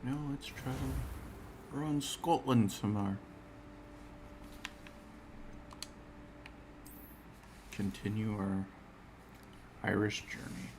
Now let's try to run Scotland some more. Continue our Irish journey.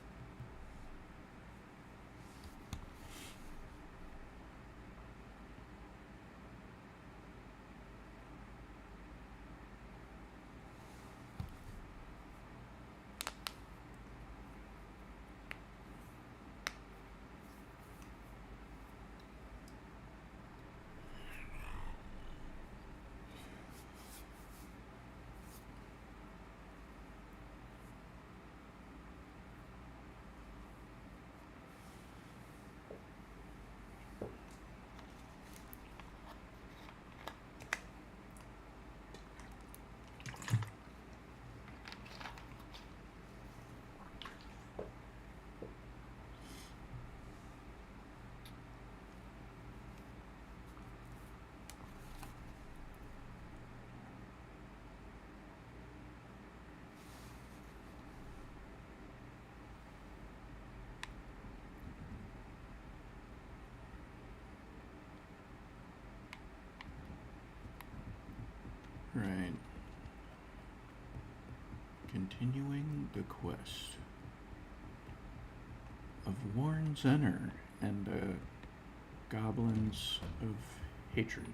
Right. Continuing the quest of Warren Zenner and the Goblins of Hatred.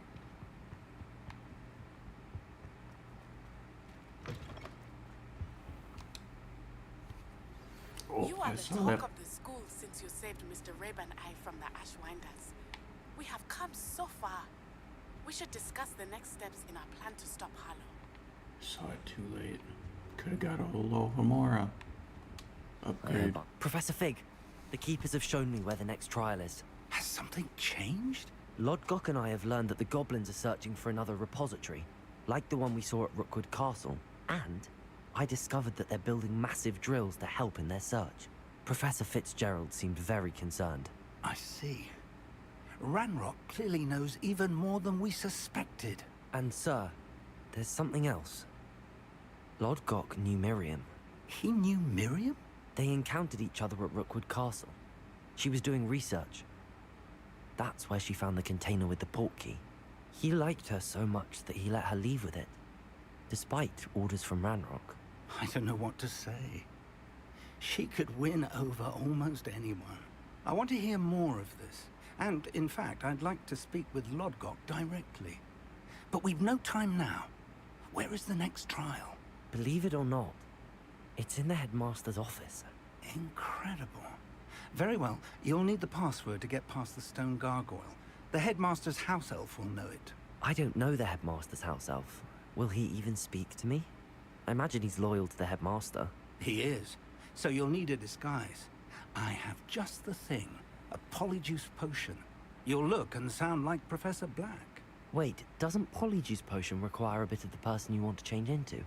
Oh, You are I the saw talk that. of the school since you saved Mr. Rabe and I from the Ashwinders. We have come so far. We should discuss the next steps in our plan to stop Harlow. Saw it too late. Could have got a whole Homora upgrade. Professor Fig, the Keepers have shown me where the next trial is. Has something changed? Lodgok and I have learned that the goblins are searching for another repository, like the one we saw at Rookwood Castle, and I discovered that they're building massive drills to help in their search. Professor Fitzgerald seemed very concerned. I see. Ranrock clearly knows even more than we suspected. And sir, there's something else. Lodgok knew Miriam. He knew Miriam? They encountered each other at Rookwood Castle. She was doing research. That's where she found the container with the port key. He liked her so much that he let her leave with it, despite orders from Ranrock. I don't know what to say. She could win over almost anyone. I want to hear more of this. And, in fact, I'd like to speak with Lodgok directly. But we've no time now. Where is the next trial? Believe it or not, it's in the headmaster's office. Incredible. Very well, you'll need the password to get past the stone gargoyle. The headmaster's house elf will know it. I don't know the headmaster's house elf. Will he even speak to me? I imagine he's loyal to the headmaster. He is. So you'll need a disguise. I have just the thing. A polyjuice potion. You'll look and sound like Professor Black. Wait, doesn't Polyjuice Potion require a bit of the person you want to change into?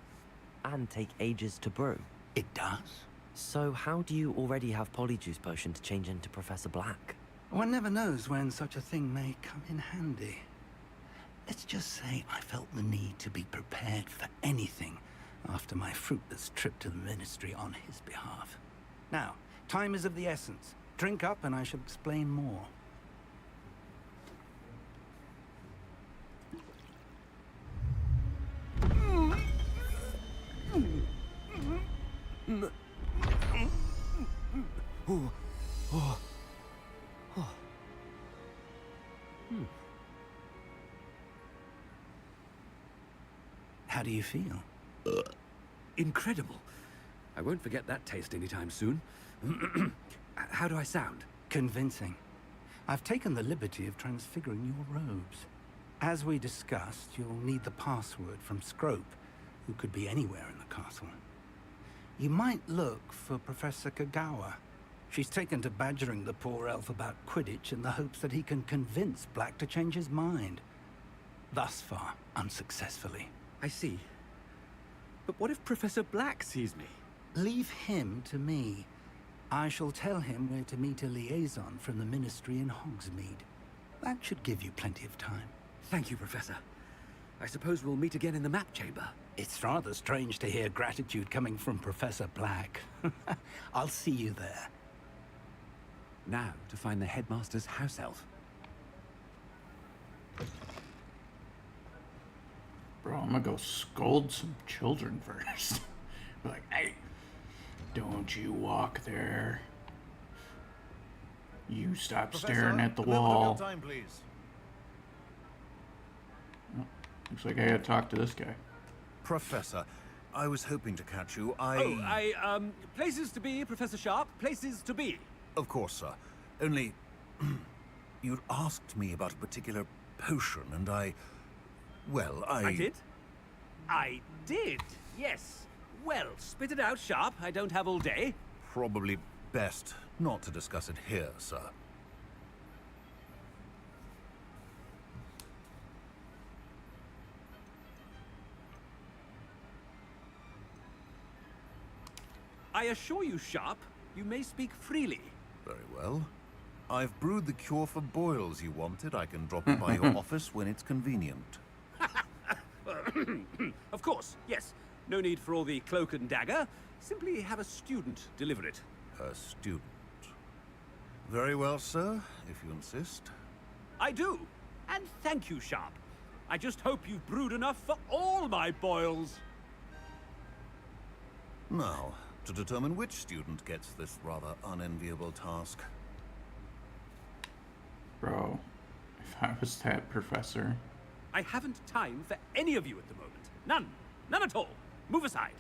And take ages to brew? It does? So how do you already have Polyjuice Potion to change into Professor Black? One never knows when such a thing may come in handy. Let's just say I felt the need to be prepared for anything after my fruitless trip to the Ministry on his behalf. Now, time is of the essence. Drink up and I shall explain more. How do you feel? Incredible. I won't forget that taste anytime soon. How do I sound? Convincing. I've taken the liberty of transfiguring your robes. As we discussed, you'll need the password from Scrope, who could be anywhere in the castle. You might look for Professor Kagawa. She's taken to badgering the poor elf about Quidditch in the hopes that he can convince Black to change his mind. Thus far, unsuccessfully. I see. But what if Professor Black sees me? Leave him to me. I shall tell him where to meet a liaison from the Ministry in Hogsmeade. That should give you plenty of time. Thank you, Professor. I suppose we'll meet again in the map chamber. It's rather strange to hear gratitude coming from Professor Black. I'll see you there. Now to find the headmaster's house elf. I'm gonna go scold some children first. Be like, hey, don't you walk there. You stop staring at the wall. Time, please. Looks like I gotta talk to this guy. Professor, I was hoping to catch you. Places to be, Professor Sharp. Places to be. Of course, sir. Only... you'd asked me about a particular potion, and well, I did? I did, yes. Well, spit it out, Sharp. I don't have all day. Probably best not to discuss it here, sir. I assure you, Sharp, you may speak freely. Very well. I've brewed the cure for boils you wanted. I can drop it by your office when it's convenient. Of course, yes. No need for all the cloak and dagger. Simply have a student deliver it. A student. Very well, sir, if you insist. I do. And thank you, Sharp. I just hope you've brewed enough for all my boils. Now, to determine which student gets this rather unenviable task. Bro, if I was that professor... I haven't time for any of you at the moment. None. None at all. Move aside.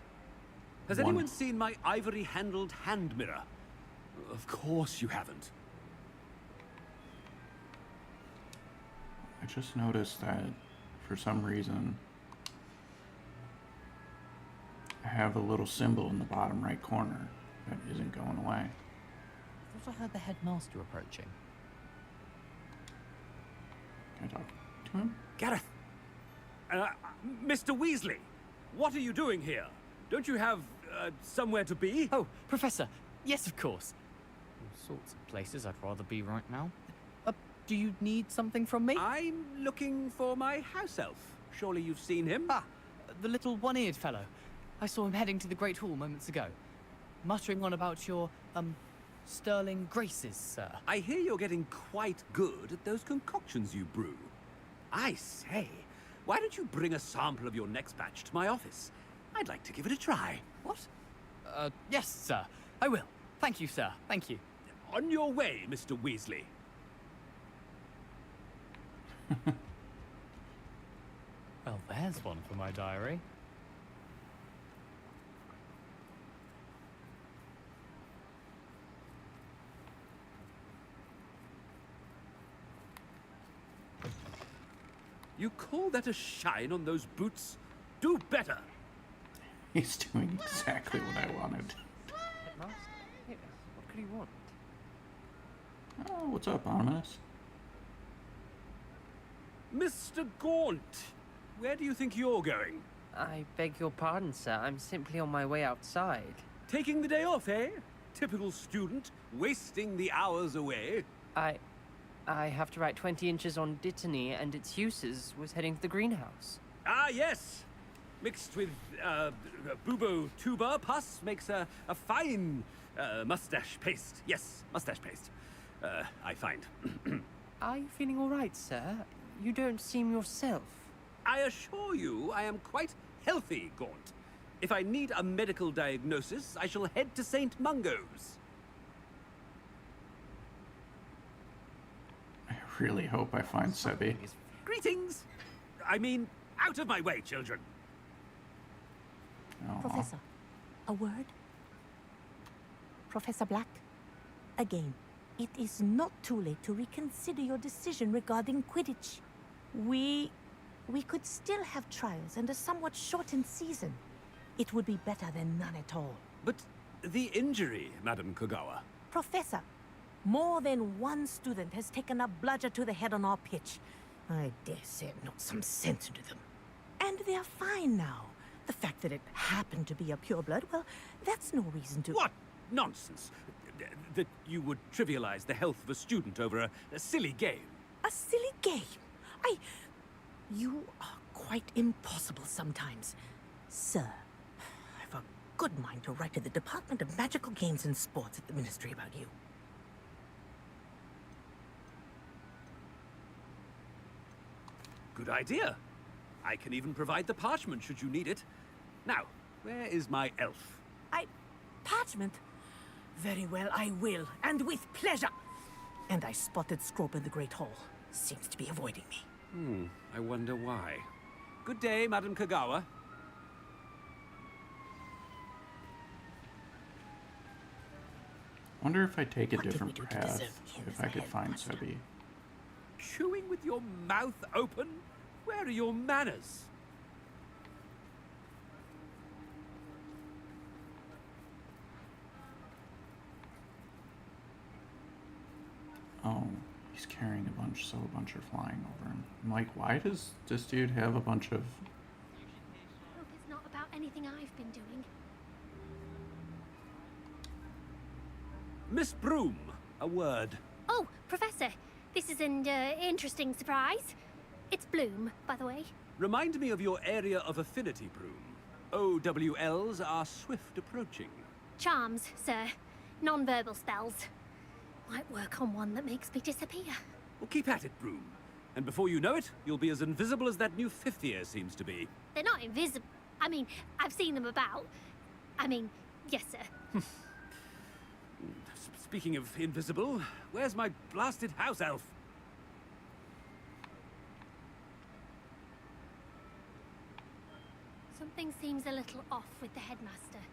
Has anyone seen my ivory-handled hand mirror? Of course you haven't. I just noticed that, for some reason, I have a little symbol in the bottom right corner that isn't going away. I thought I heard the headmaster approaching. Can I talk to him? Gareth! Mr. Weasley! What are you doing here? Don't you have, somewhere to be? Oh, Professor! Yes, of course. All sorts of places I'd rather be right now. Do you need something from me? I'm looking for my house elf. Surely you've seen him? Ah, the little one-eared fellow. I saw him heading to the Great Hall moments ago. Muttering on about your, sterling graces, sir. I hear you're getting quite good at those concoctions you brew. I say, why don't you bring a sample of your next batch to my office? I'd like to give it a try. What? Yes, sir. I will. Thank you, sir. Thank you. On your way, Mr. Weasley. Well, there's one for my diary. You call that a shine on those boots? Do better! He's doing exactly what I wanted. Headmaster? Yes. What could he want? Oh, what's up, Ominous? Mr. Gaunt, where do you think you're going? I beg your pardon, sir. I'm simply on my way outside. Taking the day off, eh? Typical student, wasting the hours away. I have to write 20 inches on Dittany and its uses. Was heading to the greenhouse. Ah, yes! Mixed with, bubo tuber pus makes a fine, mustache paste. Yes, mustache paste. I find. Are you feeling all right, sir? You don't seem yourself. I assure you I am quite healthy, Gaunt. If I need a medical diagnosis, I shall head to St. Mungo's. I really hope I find Sebi. Greetings! I mean, out of my way, children. Oh, Professor, a word? Professor Black, again, it is not too late to reconsider your decision regarding Quidditch. We could still have trials and a somewhat shortened season. It would be better than none at all. But the injury, Madam Kogawa. Professor, more than one student has taken a bludger to the head on our pitch. I dare say it knocked some sense into them. And they're fine now. The fact that it happened to be a pureblood, well, that's no reason to... What nonsense! That you would trivialize the health of a student over a silly game. A silly game? You are quite impossible sometimes. Sir, I've a good mind to write to the Department of Magical Games and Sports at the Ministry about you. Good idea. I can even provide the parchment should you need it. Now, where is my elf? Parchment? Very well, I will, and with pleasure. And I spotted Scrope in the Great Hall. Seems to be avoiding me. I wonder why. Good day, Madam Kagawa. Wonder if I take a What did we different do to path, deserve him if as I the could find headmaster? Sebi. Chewing with your mouth open? Where are your manners? Oh, he's carrying a bunch, so a bunch are flying over him. I'm like, why does this dude have a bunch of... Hope it's not about anything I've been doing. Miss Broom, a word. Oh, Professor, this is an interesting surprise. It's Bloom, by the way. Remind me of your area of affinity, Broom. OWLs are swift approaching. Charms, sir. Non-verbal spells. Might work on one that makes me disappear. Well, keep at it, Broom. And before you know it, you'll be as invisible as that new fifth year seems to be. They're not invisible. I mean, I've seen them about. I mean, yes, sir. Speaking of invisible, where's my blasted house elf? Something seems a little off with the headmaster.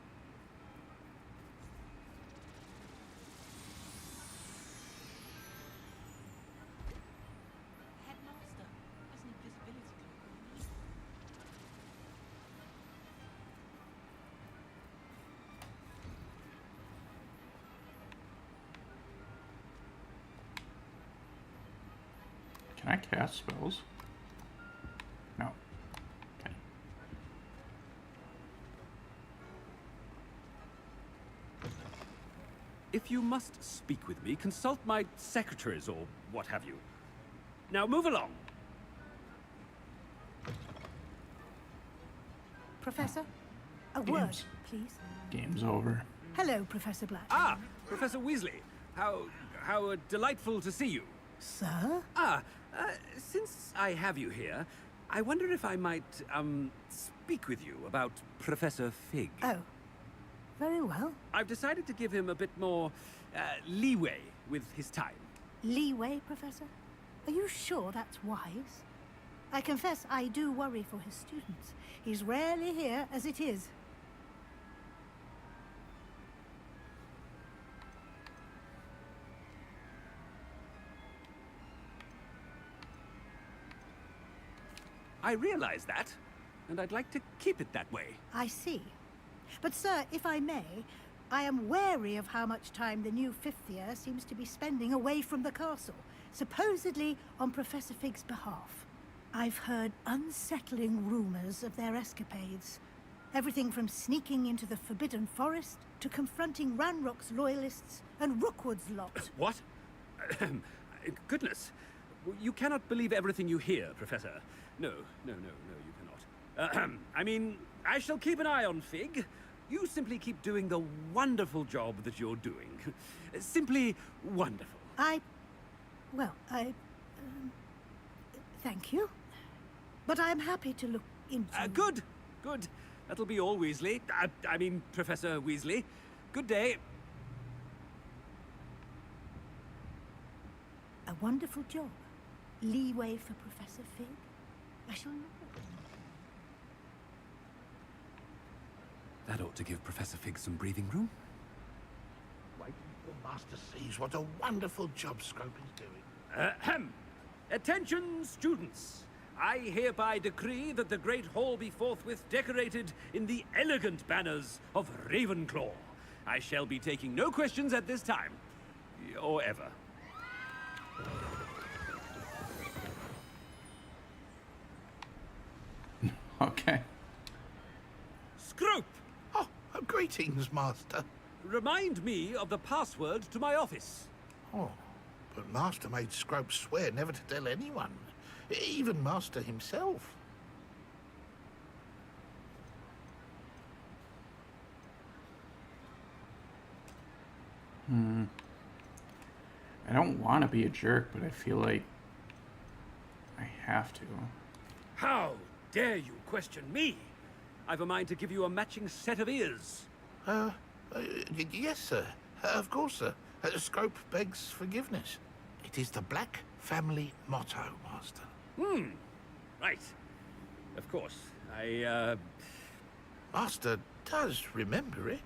Headmaster has an invisibility cloak. Can I cast spells? No. Okay. If you must speak with me, consult my secretaries or what have you. Now move along. Professor, a word, please. Game's over. Hello, Professor Black. Ah, Professor Weasley. How delightful to see you. Sir? Since I have you here, I wonder if I might, speak with you about Professor Fig. Oh, very well. I've decided to give him a bit more, leeway with his time. Leeway, Professor? Are you sure that's wise? I confess I do worry for his students. He's rarely here as it is. I realize that, and I'd like to keep it that way. I see. But, sir, if I may, I am wary of how much time the new fifth year seems to be spending away from the castle, supposedly on Professor Fig's behalf. I've heard unsettling rumors of their escapades. Everything from sneaking into the Forbidden Forest to confronting Ranrock's loyalists and Rookwood's lot. What? Goodness. You cannot believe everything you hear, Professor. No, you cannot. I mean, I shall keep an eye on Fig. You simply keep doing the wonderful job that you're doing. Simply wonderful. Thank you. But I'm happy to look into... Good. That'll be all, Weasley. I mean, Professor Weasley. Good day. A wonderful job. Leeway for Professor Fig. I shall know. That ought to give Professor Fig some breathing room. Wait until the Master sees what a wonderful job Scrope is doing. Ahem. Attention, students. I hereby decree that the Great Hall be forthwith decorated in the elegant banners of Ravenclaw. I shall be taking no questions at this time. Or ever. Okay. Scrope! Oh, greetings, Master. Remind me of the password to my office. Oh, but Master made Scrope swear never to tell anyone. Even Master himself. I don't want to be a jerk, but I feel like I have to. How dare you question me? I've a mind to give you a matching set of ears. Yes, sir. Of course, sir. Scrope begs forgiveness. It is the Black family motto, Master. Right. Of course. Master does remember it.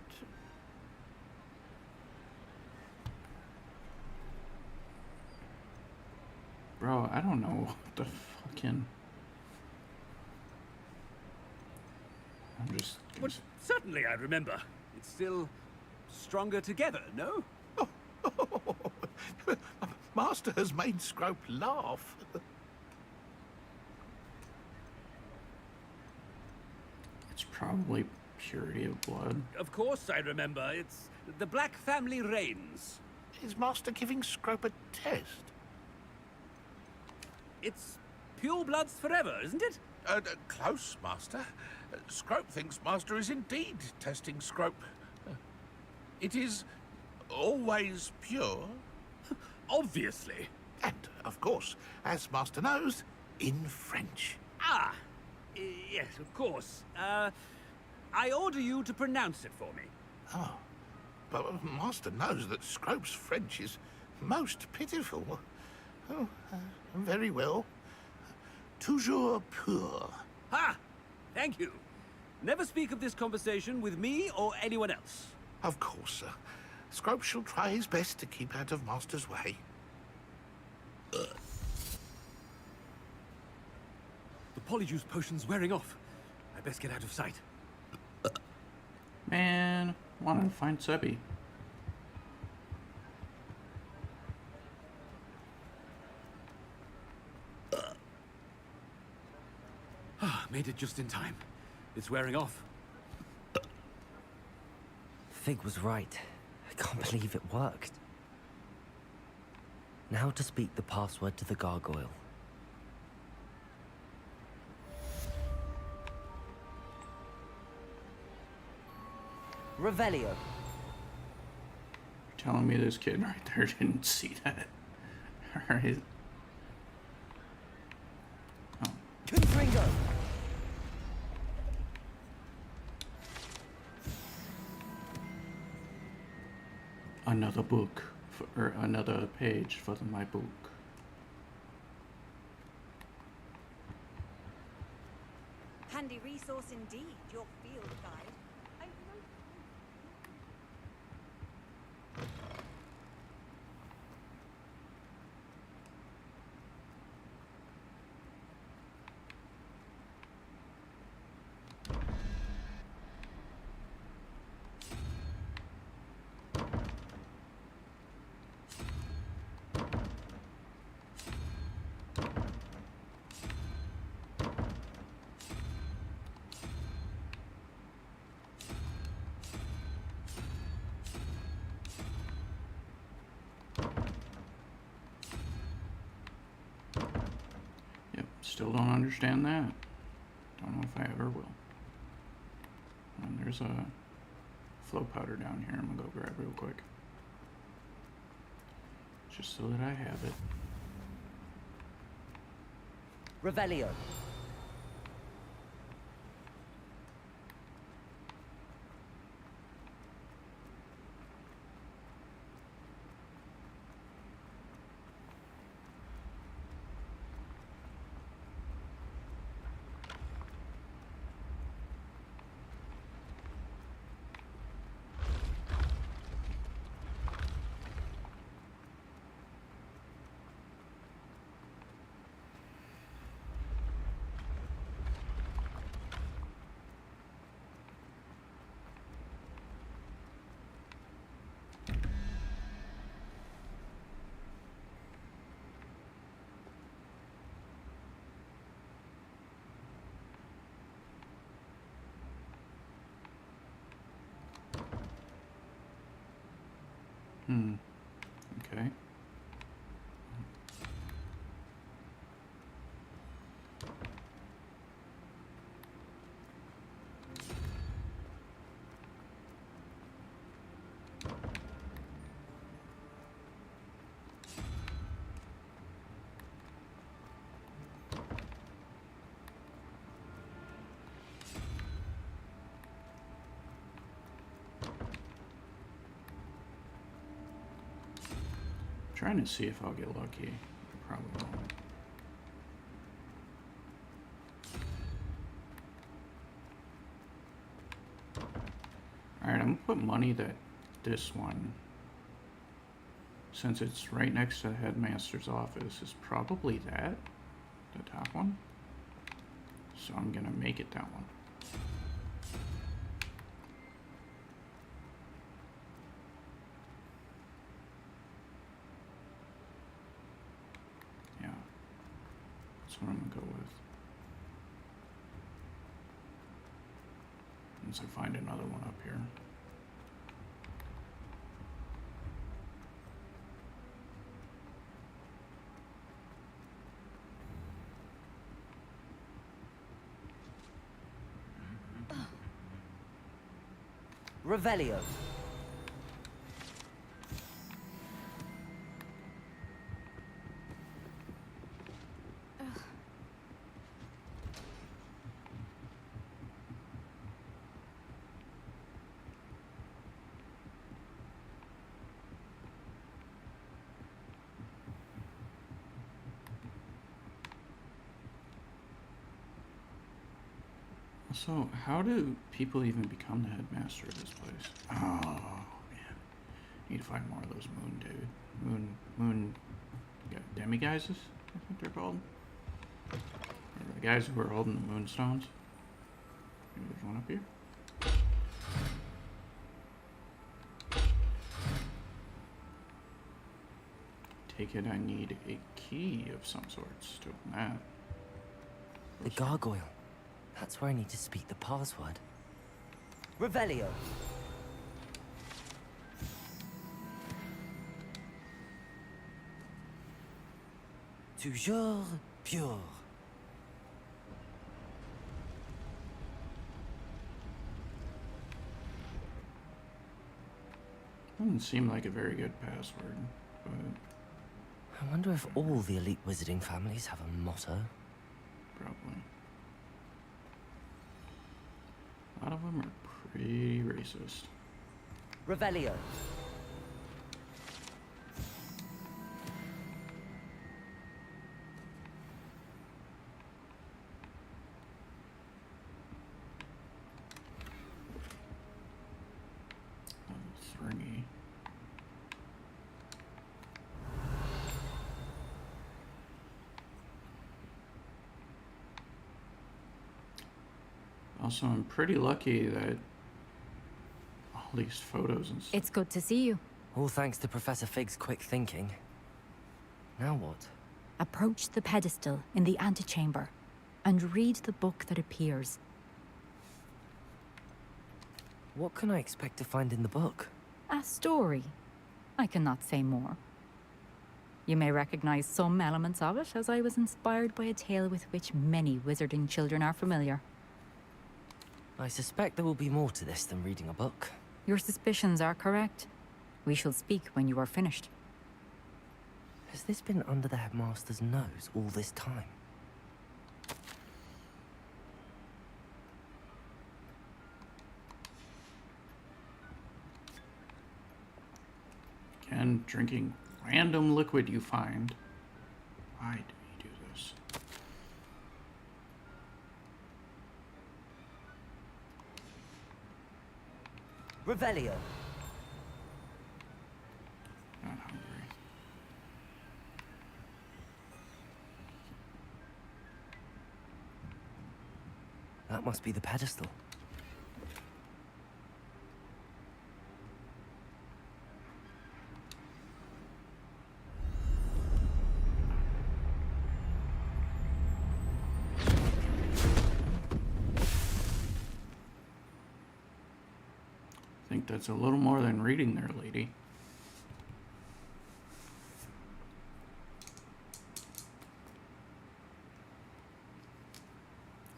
Bro, I don't know what the fucking... I'm just... But certainly I remember. It's still stronger together, no? Master has made Scrope laugh. It's probably purity of blood. Of course I remember. It's the Black family reigns. Is Master giving Scrope a test? It's pure bloods forever, isn't it? Close, Master. Scrope thinks Master is indeed testing Scrope. It is always pure. Obviously. And, of course, as Master knows, in French. Ah, yes, of course. I order you to pronounce it for me. Oh, but Master knows that Scrope's French is most pitiful. Oh, very well. Toujours pur. Ha! Thank you. Never speak of this conversation with me or anyone else. Of course, sir. Scrope shall try his best to keep out of Master's way. The polyjuice potion's wearing off. I best get out of sight. Man, wanted to find Sebi. Made it just in time. It's wearing off. Fig was right. I can't believe it worked. Now to speak the password to the gargoyle. Revelio. You're telling me this kid right there didn't see that? Alright. Oh. Confringo. Another book, or another page for my book. Handy resource indeed, your field guide. Still don't understand that. Don't know if I ever will. And there's a flow powder down here. I'm gonna go grab real quick. Just so that I have it. Revelio. Okay. Trying to see if I'll get lucky. Probably won't. Alright, I'm gonna put money that this one, since it's right next to the headmaster's office, is probably that, the top one. So I'm gonna make it that one. Yeah, that's what I'm gonna go with. Once I find another one up here. Revelio. So, how do people even become the headmaster of this place? Oh, man. Need to find more of those moon, dude. Moon demiguises, I think they're called. Or the guys who are holding the moonstones. Maybe there's one up here. Take it, I need a key of some sorts to open that. The gargoyle. That's where I need to speak the password. Revelio. Toujours pure. Doesn't seem like a very good password, but... I wonder if all the elite wizarding families have a motto. Probably. A lot of them are pretty racist. Revelio. Level 3. Also, I'm pretty lucky that all these photos and stuff. It's good to see you. All thanks to Professor Fig's quick thinking. Now what? Approach the pedestal in the antechamber and read the book that appears. What can I expect to find in the book? A story. I cannot say more. You may recognize some elements of it, as I was inspired by a tale with which many wizarding children are familiar. I suspect there will be more to this than reading a book. Your suspicions are correct. We shall speak when you are finished. Has this been under the headmaster's nose all this time? Again, drinking random liquid you find. Why do you do this? Revelio. Not hungry. That must be the pedestal. I think that's a little more than reading there, lady.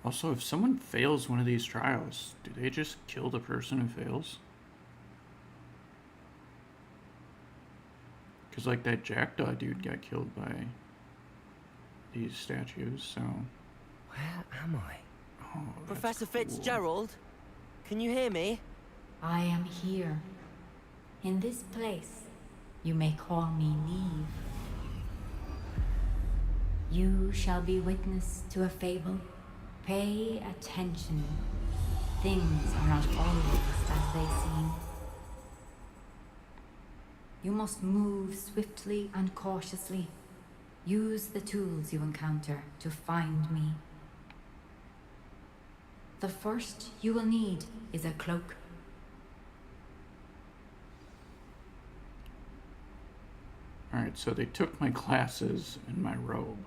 Also, if someone fails one of these trials, do they just kill the person who fails? Because, like, that jackdaw dude got killed by these statues, so... Where am I? Oh, Professor cool. Fitzgerald? Can you hear me? I am here, in this place, You may call me Neve. You shall be witness to a fable. Pay attention. Things are not always as they seem. You must move swiftly and cautiously. Use the tools you encounter to find me. The first you will need is a cloak. Alright, so they took my glasses and my robe.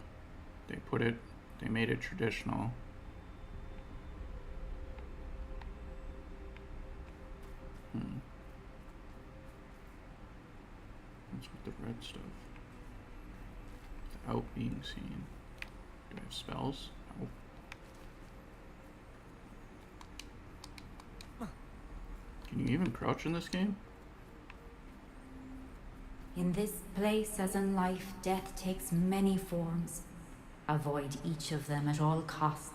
They made it traditional. What's with the red stuff? Without being seen. Do I have spells? No. Can you even crouch in this game? In this place, as in life, death takes many forms. Avoid each of them at all costs.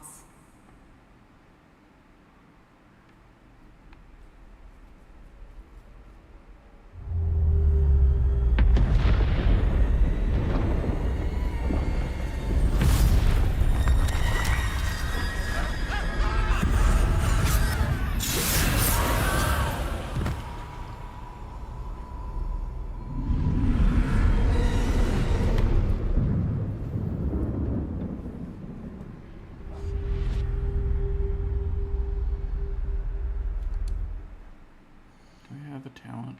Talent.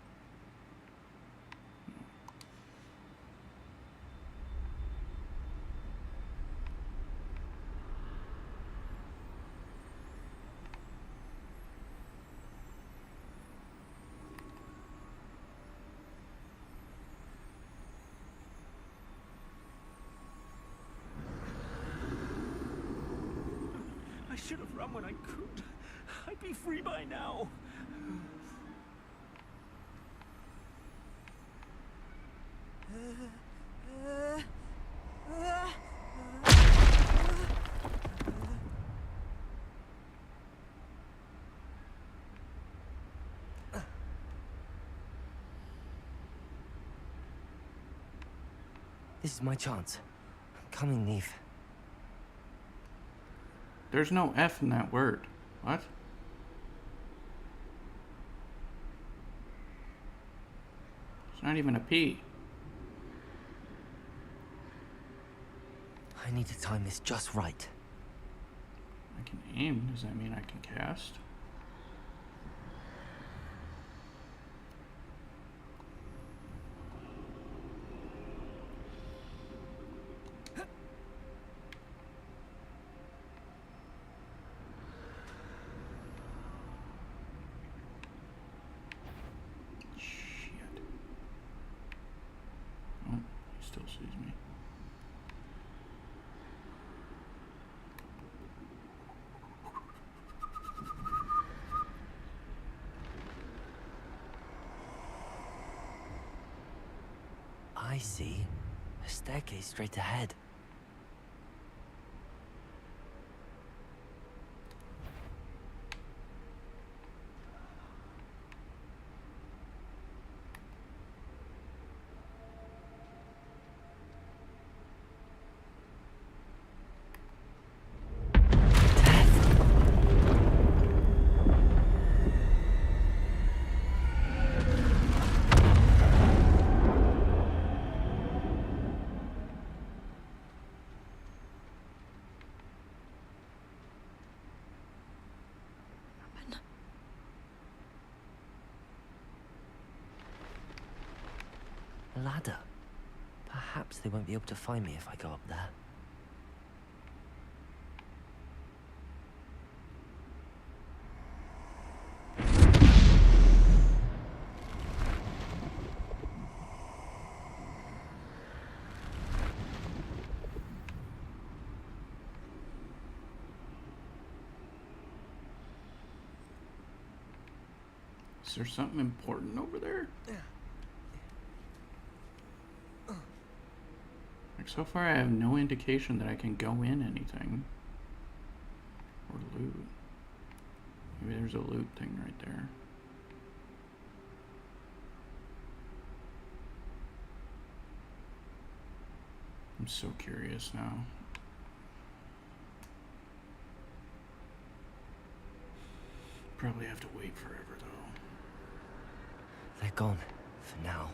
I should have run when I could. I'd be free by now. This is my chance. I'm coming, Neve. There's no F in that word. What? It's not even a P. I need to time this just right. I can aim. Does that mean I can cast? Shit. Oh, he still sees me. I see. A staircase straight ahead. A ladder. Perhaps they won't be able to find me if I go up there. Is there something important over there? Like, so far I have no indication that I can go in anything. Or loot. Maybe there's a loot thing right there. I'm so curious now. Probably have to wait forever, though. They're gone. For now.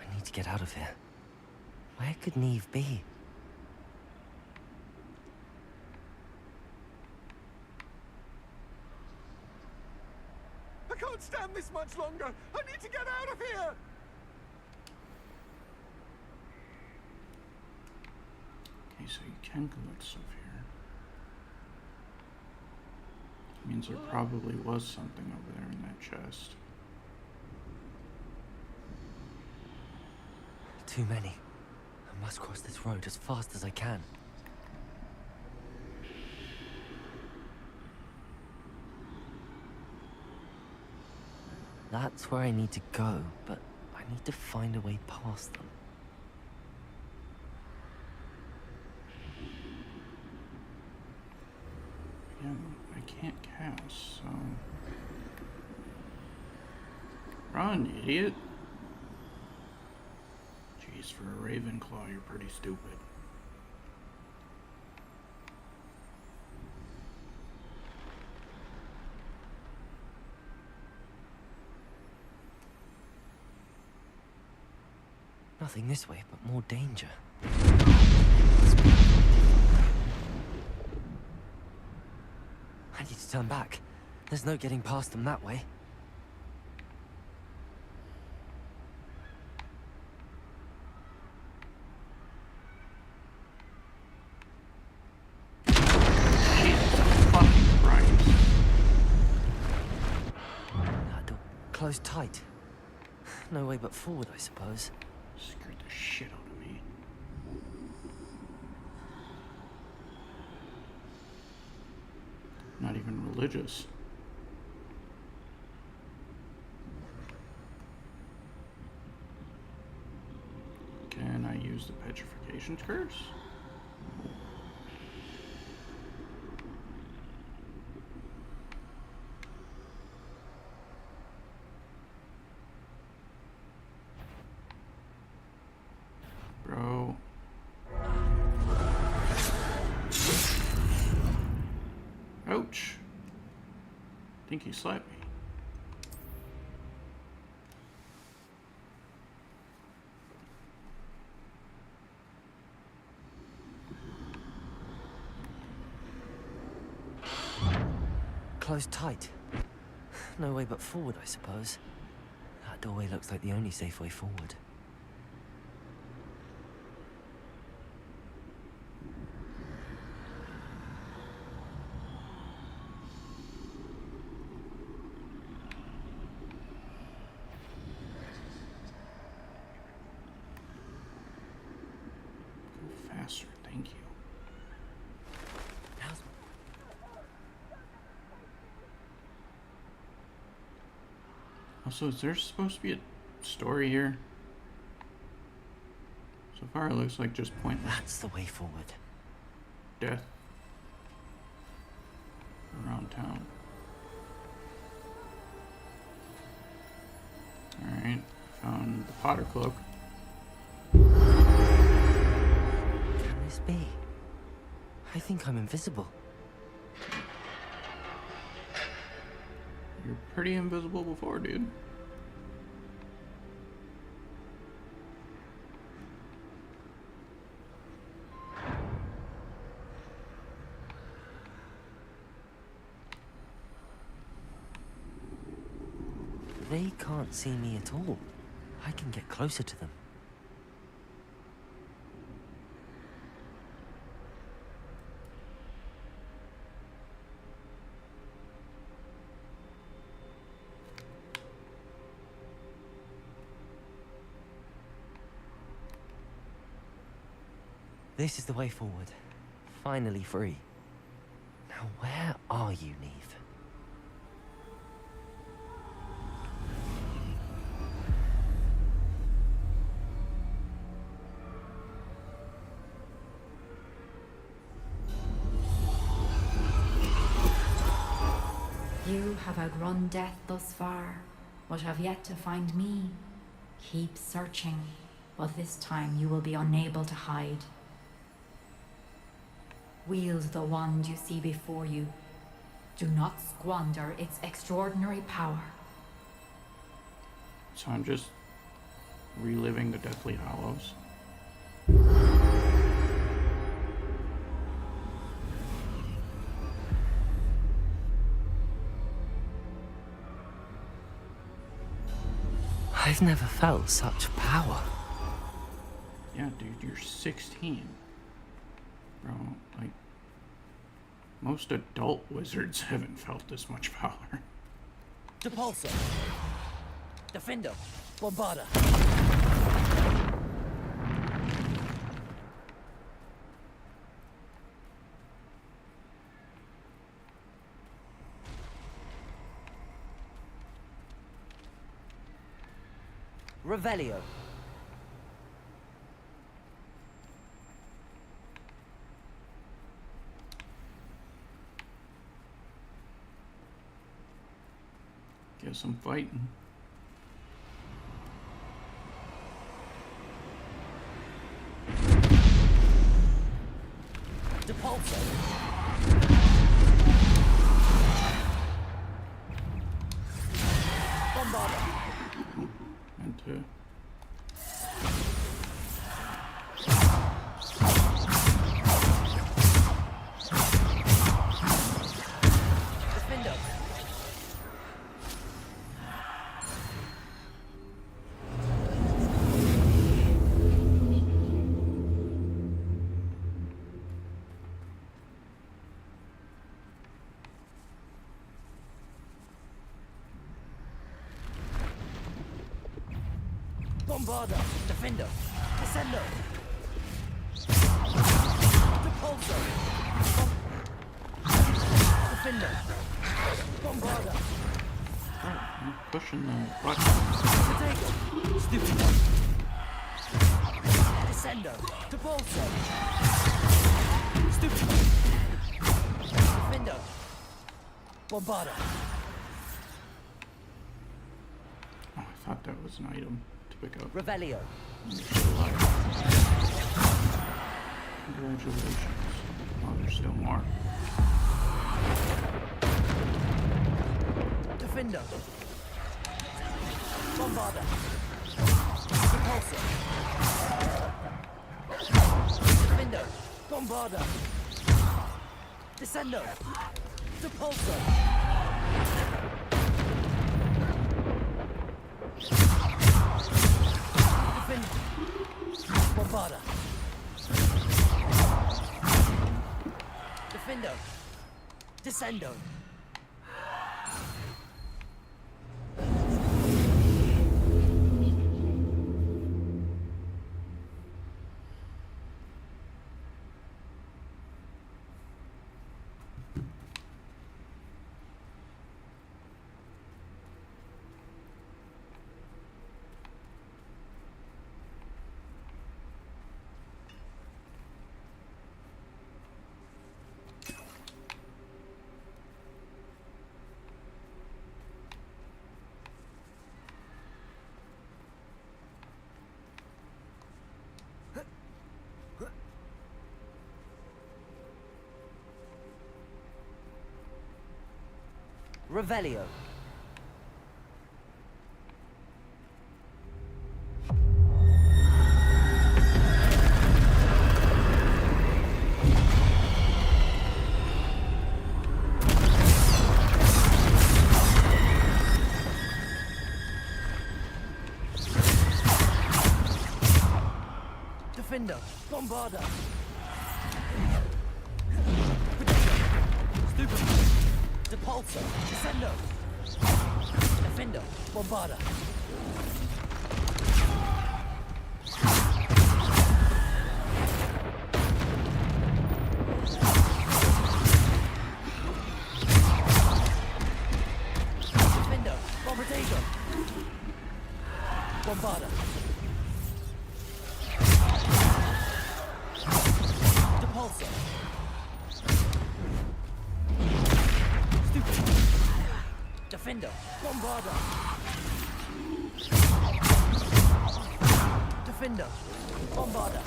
I need to get out of here. Where could Neve be? I can't stand this much longer. I need to get out of here. Okay, so you can collect stuff here. Means there probably was something over there in that chest. Too many. I must cross this road as fast as I can. That's where I need to go, but I need to find a way past them. Again, I can't cast, so... Run, idiot! Jeez, for a Ravenclaw, you're pretty stupid. Nothing this way, but more danger. I need to turn back. There's no getting past them that way. That door closed tight. No way but forward, I suppose. Scared the shit out of me. Not even religious. Can I use the petrification curse? Bro. Ouch. I think he slapped me. Closed tight. No way but forward, I suppose. That doorway looks like the only safe way forward. Go faster, thank you. Also, is there supposed to be a story here? So far, it looks like just pointless That's the way forward. death around town. Alright, found the Potter Cloak. Can this be? I think I'm invisible. You're pretty invisible before, dude. They can't see me at all. I can get closer to them. This is the way forward. Finally free. Now where are you, Neve? You have outrun death thus far, but have yet to find me. Keep searching, but this time you will be unable to hide. Wield the wand you see before you. Do not squander its extraordinary power. So I'm just reliving the Deathly Hallows. I've never felt such power. Yeah, dude, you're 16. Bro, like, most adult wizards haven't felt this much power. Depulso. Defender. Bombarda. Revelio. Guess I'm fighting. Depulso. Bombarda. And to Defender. Bombarda. Defender. Descendo. Depulso. Defender. Bombarda. I'm pushing the button. Potato. Stupid. Descendo. Depulso. Stupid. Defender. Bombarda. Oh, I thought that was an item to pick up. Revelio. Congratulations. Oh, there's still more. Defender. Bombarda. Repulsor. Defender. Bombarda. Descendo. Depulsor. Defender. Bombarda. Defendo. Descendo. Revelio. Defender. Bombarda. Stupid. Depulso. Descendo. Defender. Bombarda. Defender. Bombardator. Bombarda. Depulso. Stupid. Defender. Bombarda. Defender. Bombarda.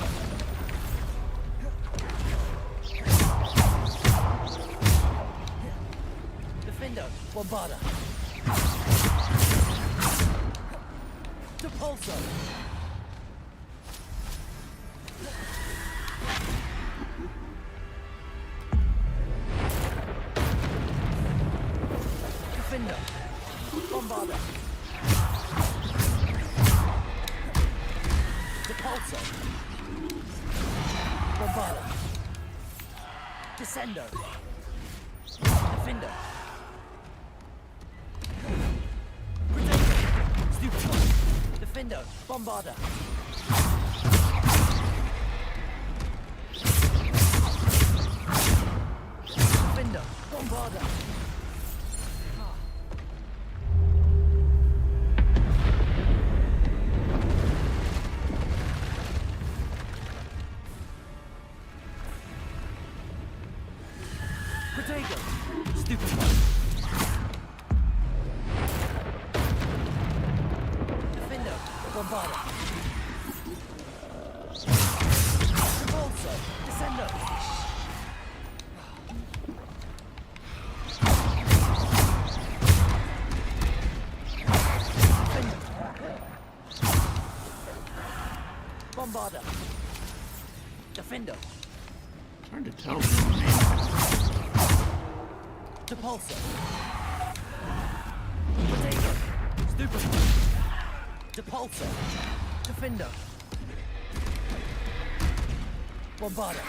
Bombarda. Depulso. Defender. Bombarda. Depulso. Bombarda. Descendo. Defender. Protego. Stupefy. Defender. Bombarda. Defender. Bombarda. Protego. Stupefy. Defender. Bombarda. Repulso. Descendo. Bombarda. Defender. It's hard to tell the name. Depulso. Protego. Stupefy. Depulso. Defender. Bombarda.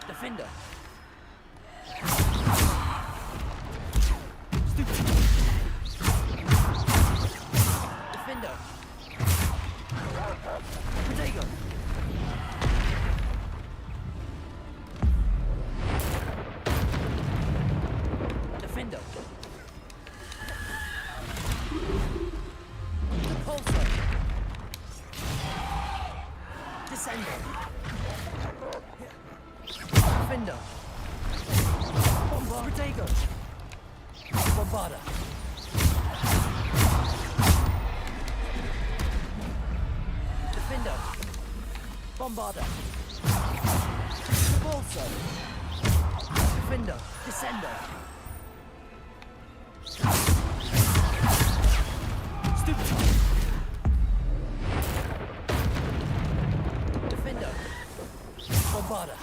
Defender. Stupefy. Defender. Protego. Defender. Depulso. Descendo. Defender. Bombarda. Protego. Bombarda. Defender. Bombarda. Repulso. Defender. Descendo. Stupefy. Defender. Bombarda.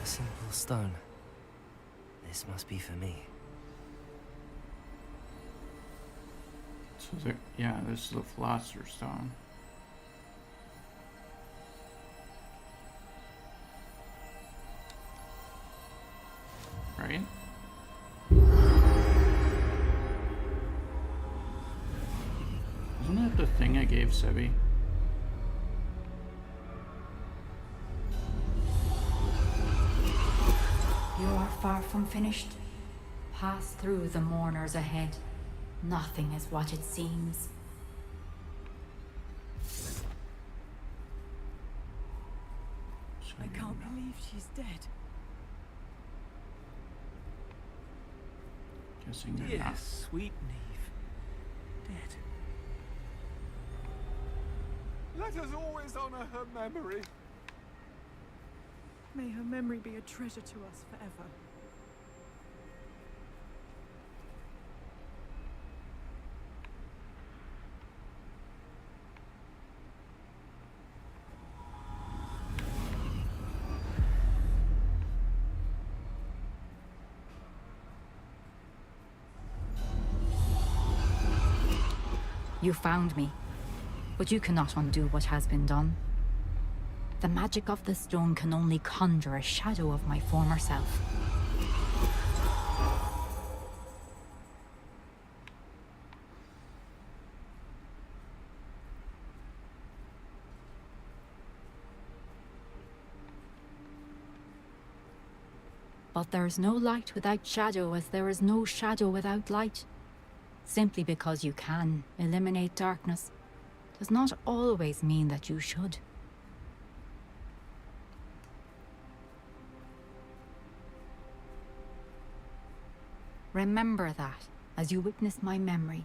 A simple stone. This must be for me. So there, yeah, this is the Philosopher's Stone. Right? Isn't that the thing I gave Sebi? You are far from finished. Pass through the mourners ahead. Nothing is what it seems. I can't believe she's dead. Guessing they're not. Yes, sweet Neve. Dead. Let us always honor her memory. May her memory be a treasure to us forever. You found me, but you cannot undo what has been done. The magic of the stone can only conjure a shadow of my former self. But there is no light without shadow, as there is no shadow without light. Simply because you can eliminate darkness does not always mean that you should. Remember that as you witness my memory.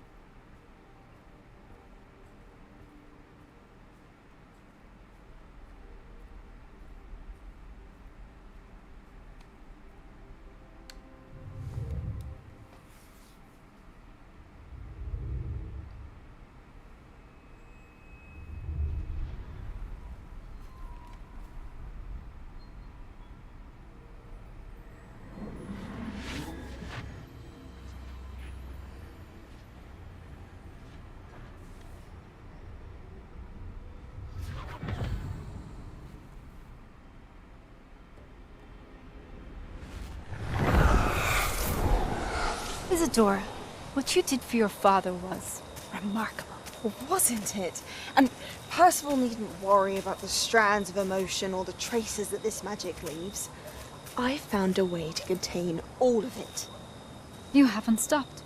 Isadora, what you did for your father was remarkable. Wasn't it? And Percival needn't worry about the strands of emotion or the traces that this magic leaves. I found a way to contain all of it. You haven't stopped.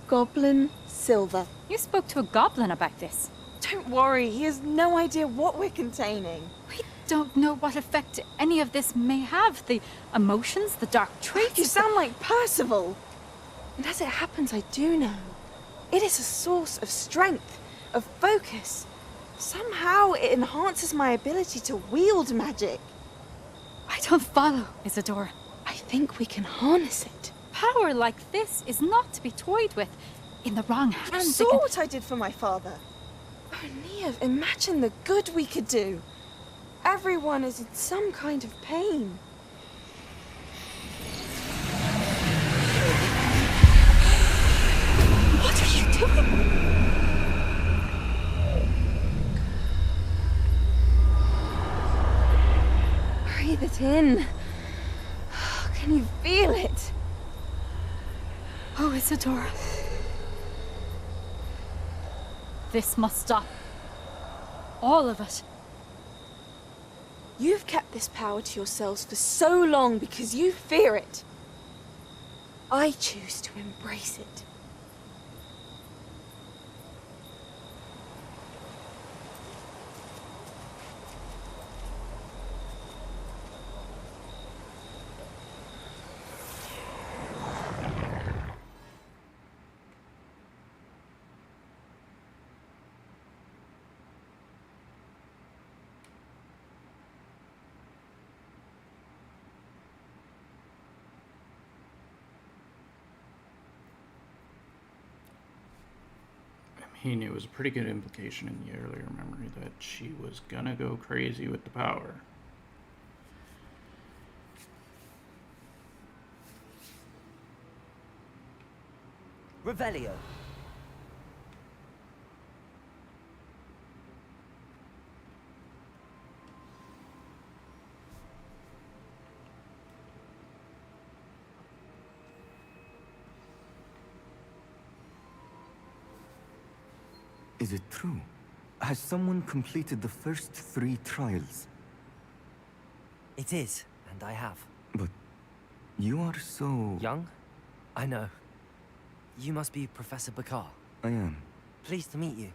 Goblin silver. You spoke to a goblin about this. Don't worry, he has no idea what we're containing. We don't know what effect any of this may have. The emotions, the dark traits. You sound like Percival. And as it happens, I do know. It is a source of strength, of focus. Somehow it enhances my ability to wield magic. I don't follow, Isadora. I think we can harness it. Power like this is not to be toyed with. In the wrong You hands, saw what I did for my father. Oh, Neve, imagine the good we could do. Everyone is in some kind of pain. What are you doing? Breathe it in. Can you feel it? Oh, Isadora. This must stop. All of it. You've kept this power to yourselves for so long because you fear it. I choose to embrace it. He knew it was a pretty good implication in the earlier memory that she was gonna go crazy with the power. Revelio. Is it true? Has someone completed the first 3 trials? It is, and I have. But you are so... Young? I know. You must be Professor Bakar. I am. Pleased to meet you.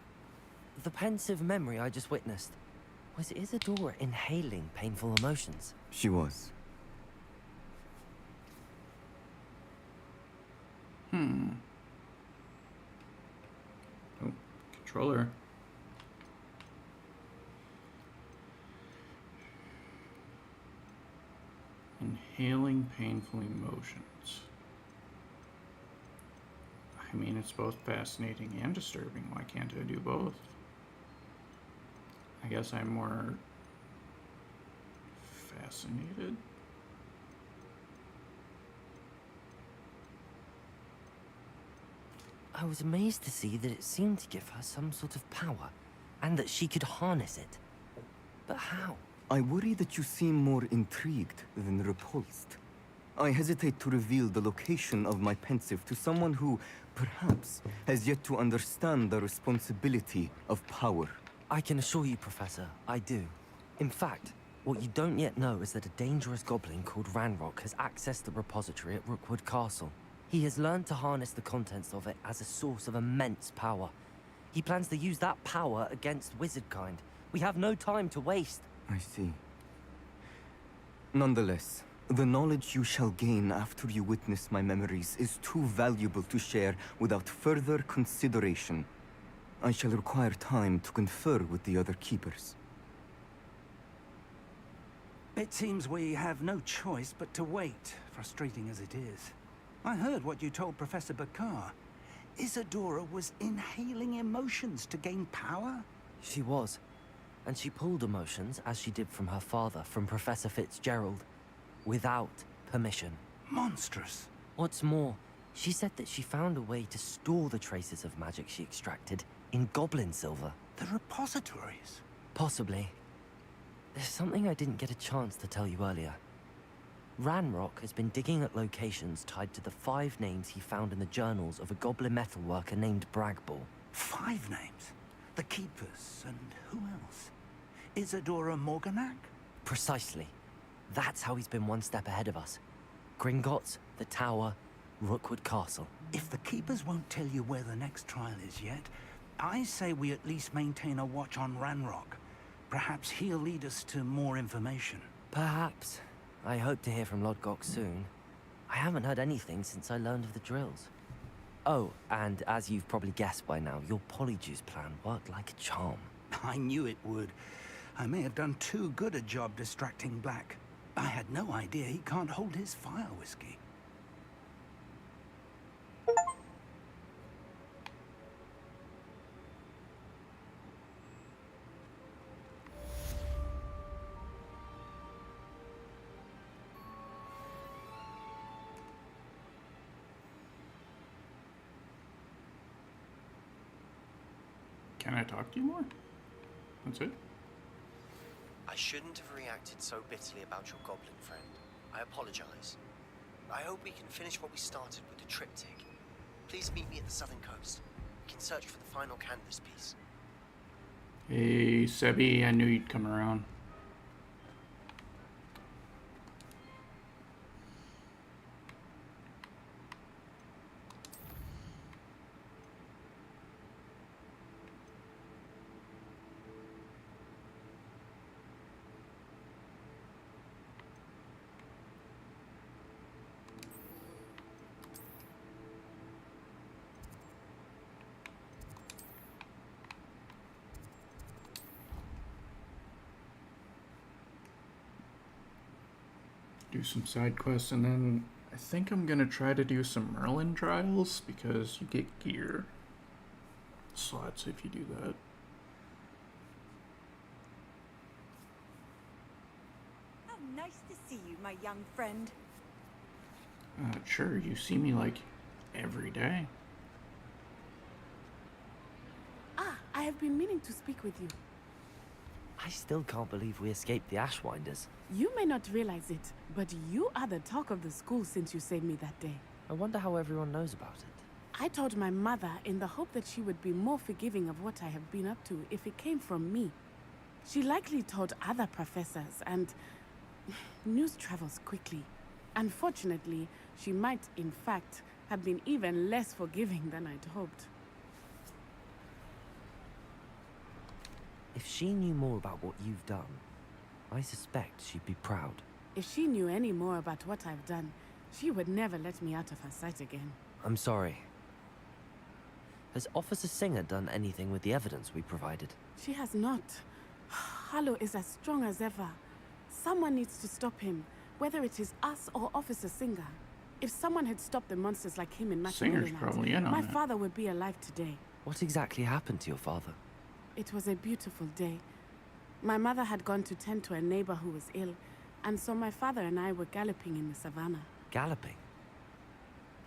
The pensive memory I just witnessed. Was Isadora inhaling painful emotions? She was. Oh, controller. Inhaling painful emotions. I mean, it's both fascinating and disturbing. Why can't I do both? I guess I'm more fascinated. I was amazed to see that it seemed to give her some sort of power, and that she could harness it. But how? I worry that you seem more intrigued than repulsed. I hesitate to reveal the location of my pensive to someone who, perhaps, has yet to understand the responsibility of power. I can assure you, Professor, I do. In fact, what you don't yet know is that a dangerous goblin called Ranrock has accessed the repository at Rookwood Castle. He has learned to harness the contents of it as a source of immense power. He plans to use that power against wizardkind. We have no time to waste. I see. Nonetheless, the knowledge you shall gain after you witness my memories is too valuable to share without further consideration. I shall require time to confer with the other keepers. It seems we have no choice but to wait, frustrating as it is. I heard what you told Professor Bakar. Isadora was inhaling emotions to gain power? She was. And she pulled emotions, as she did from her father, from Professor Fitzgerald, without permission. Monstrous. What's more, she said that she found a way to store the traces of magic she extracted in goblin silver. The repositories? Possibly. There's something I didn't get a chance to tell you earlier. Ranrock has been digging at locations tied to the 5 names he found in the journals of a goblin metalworker named Bragball. 5 names? The Keepers, and who else? Isadora Morganac? Precisely. That's how he's been one step ahead of us. Gringotts, the Tower, Rookwood Castle. If the Keepers won't tell you where the next trial is yet, I say we at least maintain a watch on Ranrock. Perhaps he'll lead us to more information. Perhaps. I hope to hear from Lodgok soon. I haven't heard anything since I learned of the drills. Oh, and as you've probably guessed by now, your Polyjuice plan worked like a charm. I knew it would. I may have done too good a job distracting Black. I had no idea he can't hold his fire whiskey. Can I talk to you more? That's it? I shouldn't have reacted so bitterly about your goblin friend. I apologize. I hope we can finish what we started with the triptych. Please meet me at the southern coast. We can search for the final canvas piece. Hey, Sebi, I knew you'd come around. Do some side quests, and then I think I'm gonna try to do some Merlin trials because you get gear slots if you do that. How nice to see you, my young friend. Sure, you see me like every day. Ah, I have been meaning to speak with you. I still can't believe we escaped the Ashwinders. You may not realize it, but you are the talk of the school since you saved me that day. I wonder how everyone knows about it. I told my mother in the hope that she would be more forgiving of what I have been up to if it came from me. She likely told other professors, and news travels quickly. Unfortunately, she might, in fact, have been even less forgiving than I'd hoped. If she knew more about what you've done, I suspect she'd be proud. If she knew any more about what I've done, she would never let me out of her sight again. I'm sorry. Has Officer Singer done anything with the evidence we provided? She has not. Harlow is as strong as ever. Someone needs to stop him, whether it is us or Officer Singer. If someone had stopped the monsters like him in Singer's Matrimonial, probably in on my it. father would be alive today. What exactly happened to your father? It was a beautiful day. My mother had gone to tend to a neighbor who was ill, and so my father and I were galloping in the savannah. Galloping?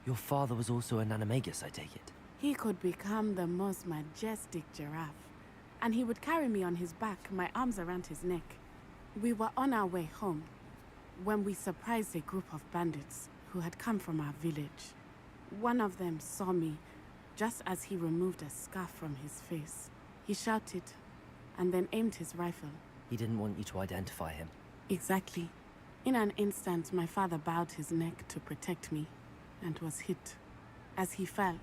Your father was also an animagus, I take it? He could become the most majestic giraffe, and he would carry me on his back, my arms around his neck. We were on our way home when we surprised a group of bandits who had come from our village. One of them saw me just as he removed a scarf from his face. He shouted and then aimed his rifle. He didn't want you to identify him. Exactly. In an instant, my father bowed his neck to protect me and was hit. As he fell,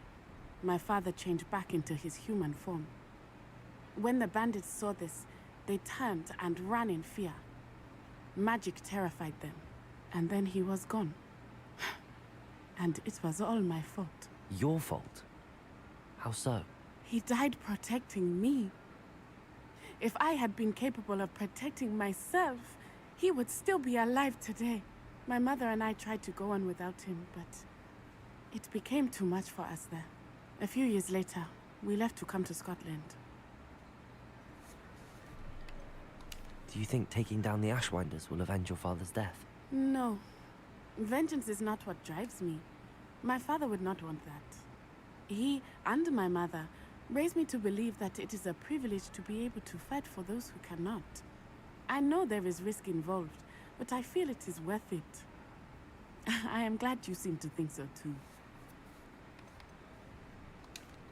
my father changed back into his human form. When the bandits saw this, they turned and ran in fear. Magic terrified them, and then he was gone. And it was all my fault. Your fault? How so? He died protecting me. If I had been capable of protecting myself, he would still be alive today. My mother and I tried to go on without him, but it became too much for us there. A few years later, we left to come to Scotland. Do you think taking down the Ashwinders will avenge your father's death? No. Vengeance is not what drives me. My father would not want that. He and my mother raised me to believe that it is a privilege to be able to fight for those who cannot. I know there is risk involved, but I feel it is worth it. I am glad you seem to think so too.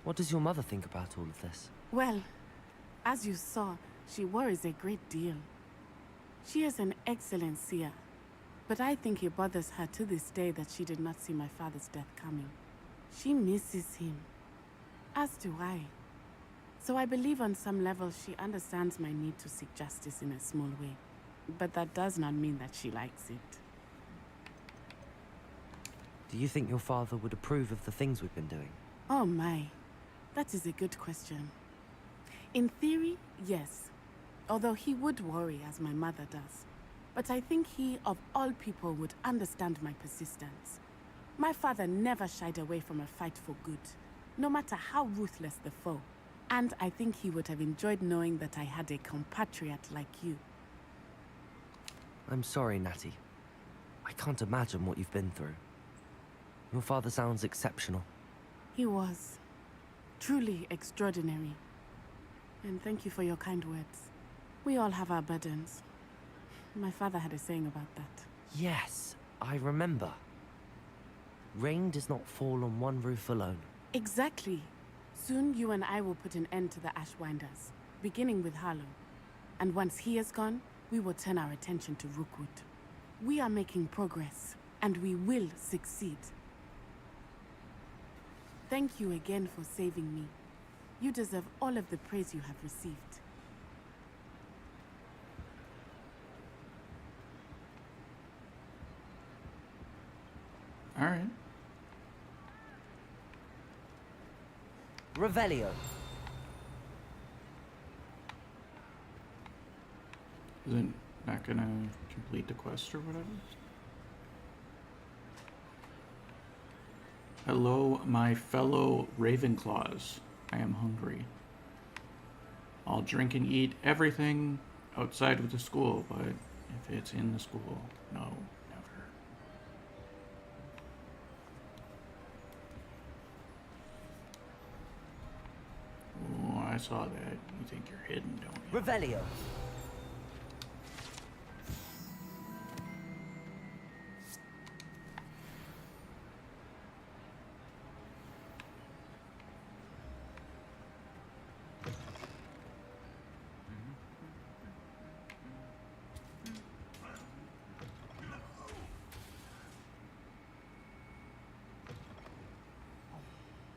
What does your mother think about all of this? Well, as you saw, she worries a great deal. She is an excellent seer, but I think it bothers her to this day that she did not see my father's death coming. She misses him, as do I. So I believe on some level she understands my need to seek justice in a small way. But that does not mean that she likes it. Do you think your father would approve of the things we've been doing? Oh my, that is a good question. In theory, yes. Although he would worry, as my mother does. But I think he, of all people, would understand my persistence. My father never shied away from a fight for good, no matter how ruthless the foe. And I think he would have enjoyed knowing that I had a compatriot like you. I'm sorry, Natty. I can't imagine what you've been through. Your father sounds exceptional. He was. Truly extraordinary. And thank you for your kind words. We all have our burdens. My father had a saying about that. Yes, I remember. Rain does not fall on one roof alone. Exactly. Soon you and I will put an end to the Ashwinders, beginning with Harlow. And once he is gone, we will turn our attention to Rookwood. We are making progress, and we will succeed. Thank you again for saving me. You deserve all of the praise you have received. All right. Revelio. Isn't that gonna complete the quest or whatever? Hello, my fellow Ravenclaws. I am hungry. I'll drink and eat everything outside of the school, but if it's in the school, no, never. Oh, I saw that. You think you're hidden, don't you? Revelio.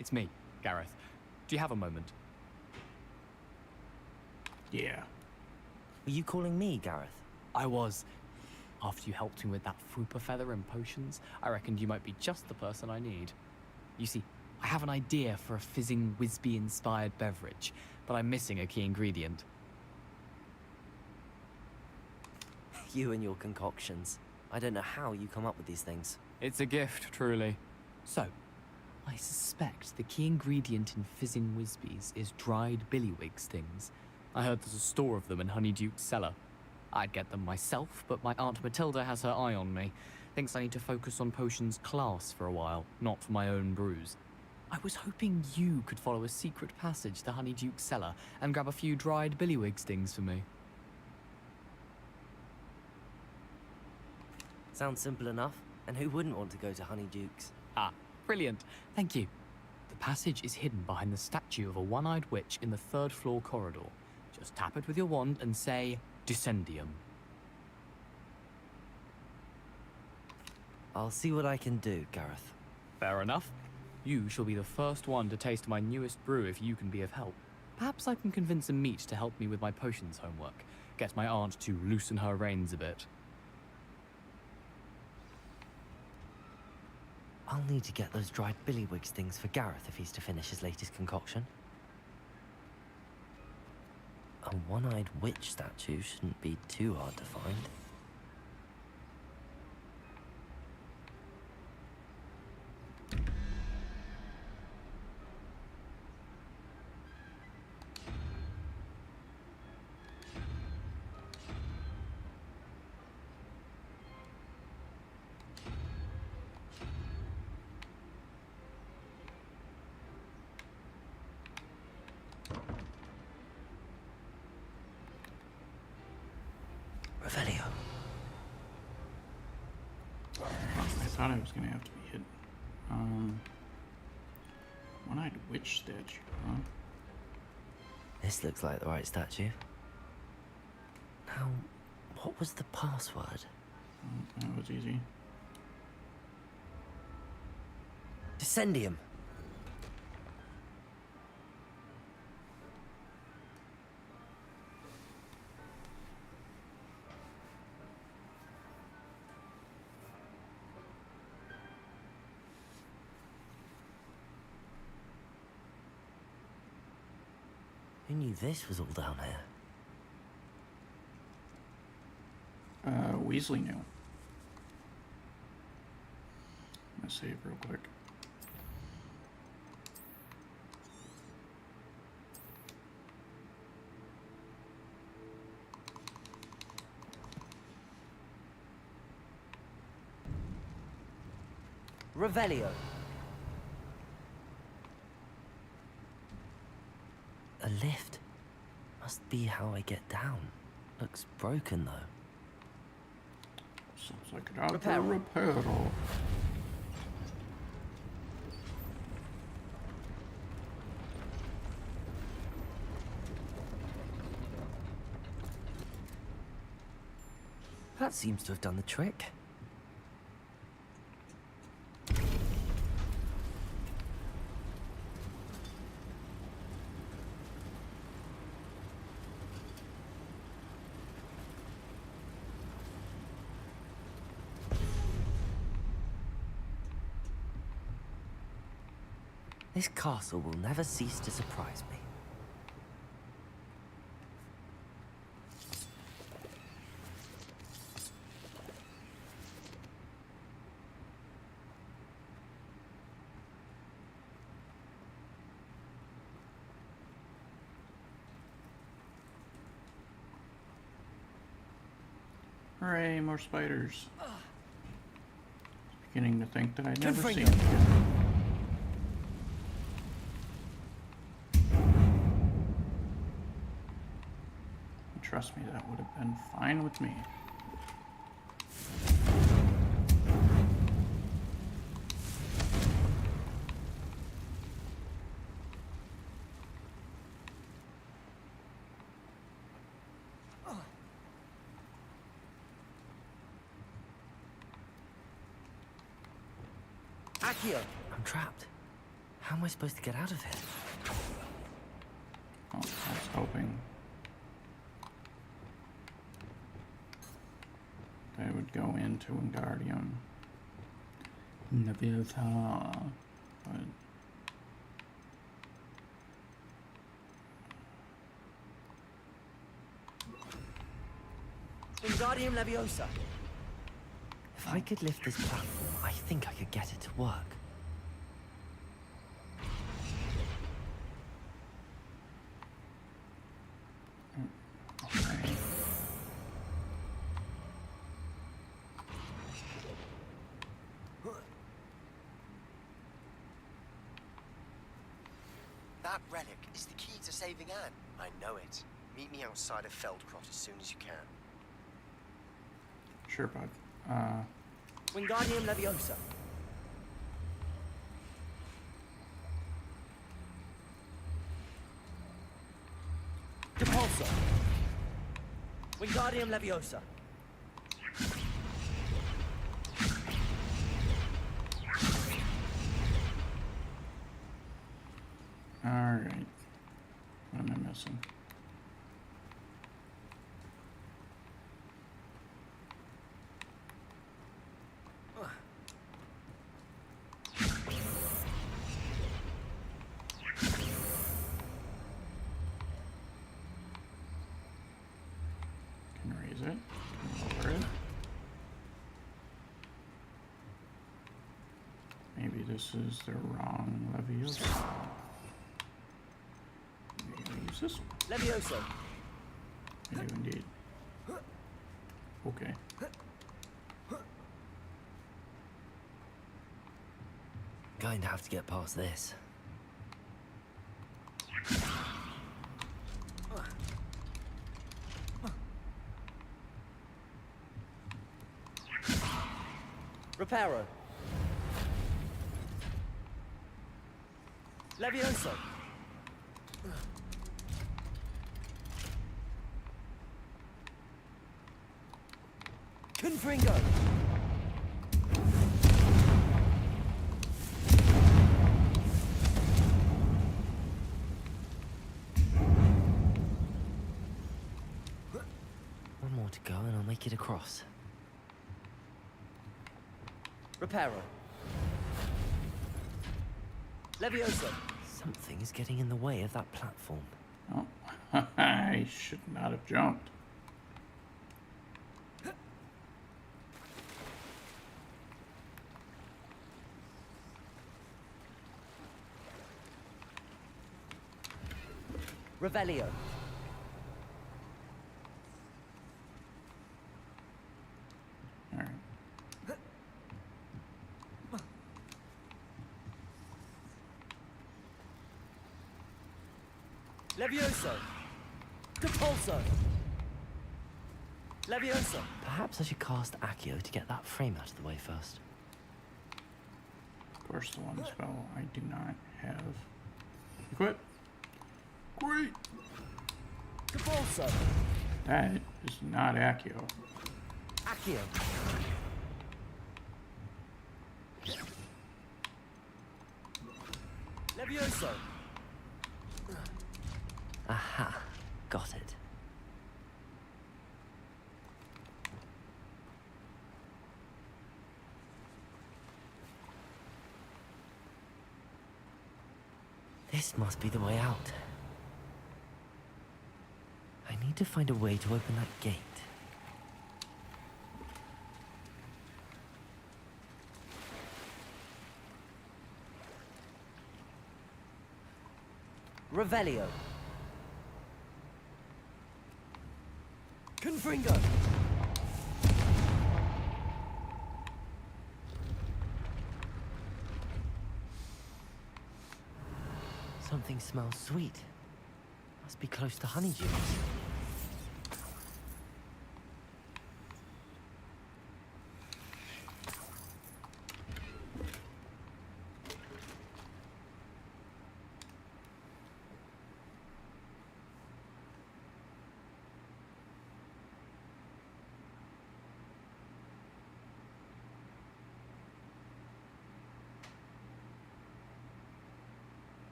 It's me, Gareth. Do you have a moment? Yeah. Were you calling me, Gareth? I was. After you helped me with that Fupa feather and potions, I reckoned you might be just the person I need. You see, I have an idea for a fizzing Wisby-inspired beverage, but I'm missing a key ingredient. You and your concoctions. I don't know how you come up with these things. It's a gift, truly. So, I suspect the key ingredient in fizzing Wisbies is dried billywig stings. I heard there's a store of them in Honeyduke's cellar. I'd get them myself, but my Aunt Matilda has her eye on me. Thinks I need to focus on potions class for a while, not for my own brews. I was hoping you could follow a secret passage to Honeyduke's cellar and grab a few dried billywig stings for me. Sounds simple enough. And who wouldn't want to go to Honeydukes? Ah, brilliant. Thank you. The passage is hidden behind the statue of a one-eyed witch in the 3rd floor corridor. Just tap it with your wand and say, Descendium. I'll see what I can do, Gareth. Fair enough. You shall be the first one to taste my newest brew if you can be of help. Perhaps I can convince a meat to help me with my potions homework. Get my aunt to loosen her reins a bit. I'll need to get those dried billywigs things for Gareth if he's to finish his latest concoction. A one-eyed witch statue shouldn't be too hard to find. Revelio. I thought I was gonna have to be hidden. One-eyed witch statue, huh? This looks like the right statue. Now, what was the password? That was easy. Descendium. Who knew this was all down here? Weasley knew. I'm gonna save real quick. Revelio. A lift. Must be how I get down. Looks broken though. Sounds like it out there. Reparo. That seems to have done the trick. This castle will never cease to surprise me. Hooray, more spiders. Beginning to think that I'd Good never for seen you. them again. Trust me, that would have been fine with me. Accio! I'm trapped. How am I supposed to get out of here? Oh, I was hoping they would go into Wingardium Leviosa, but Wingardium Leviosa. If I could lift this platform, I think I could get it to work. okay. That relic is the key to saving Anne. I know it. Meet me outside of Feldcroft as soon as you can. Sure, bud. Wingardium Leviosa. Depulso. Wingardium Leviosa. Alright. What am I missing? Can raise it. Can lower it. Maybe this is the wrong Leviosa. Maybe I use this one. Leviosa. I do indeed. Okay. Going to have to get past this. Reparo. Levioso. Confringo. One more to go and I'll make it across. Reparo. Leviosa. Something is getting in the way of that platform. Oh, I should not have jumped. Revelio. Alright. Levioso. Depulso. Leviosa. Perhaps I should cast Accio to get that frame out of the way first. Of course, the one spell I do not have. Equip. Great. Depulso. That is not Accio. Accio. Levioso. Aha. Got it. This must be the way out. I need to find a way to open that gate. Revelio. Confringo. Something smells sweet. Must be close to honeydews.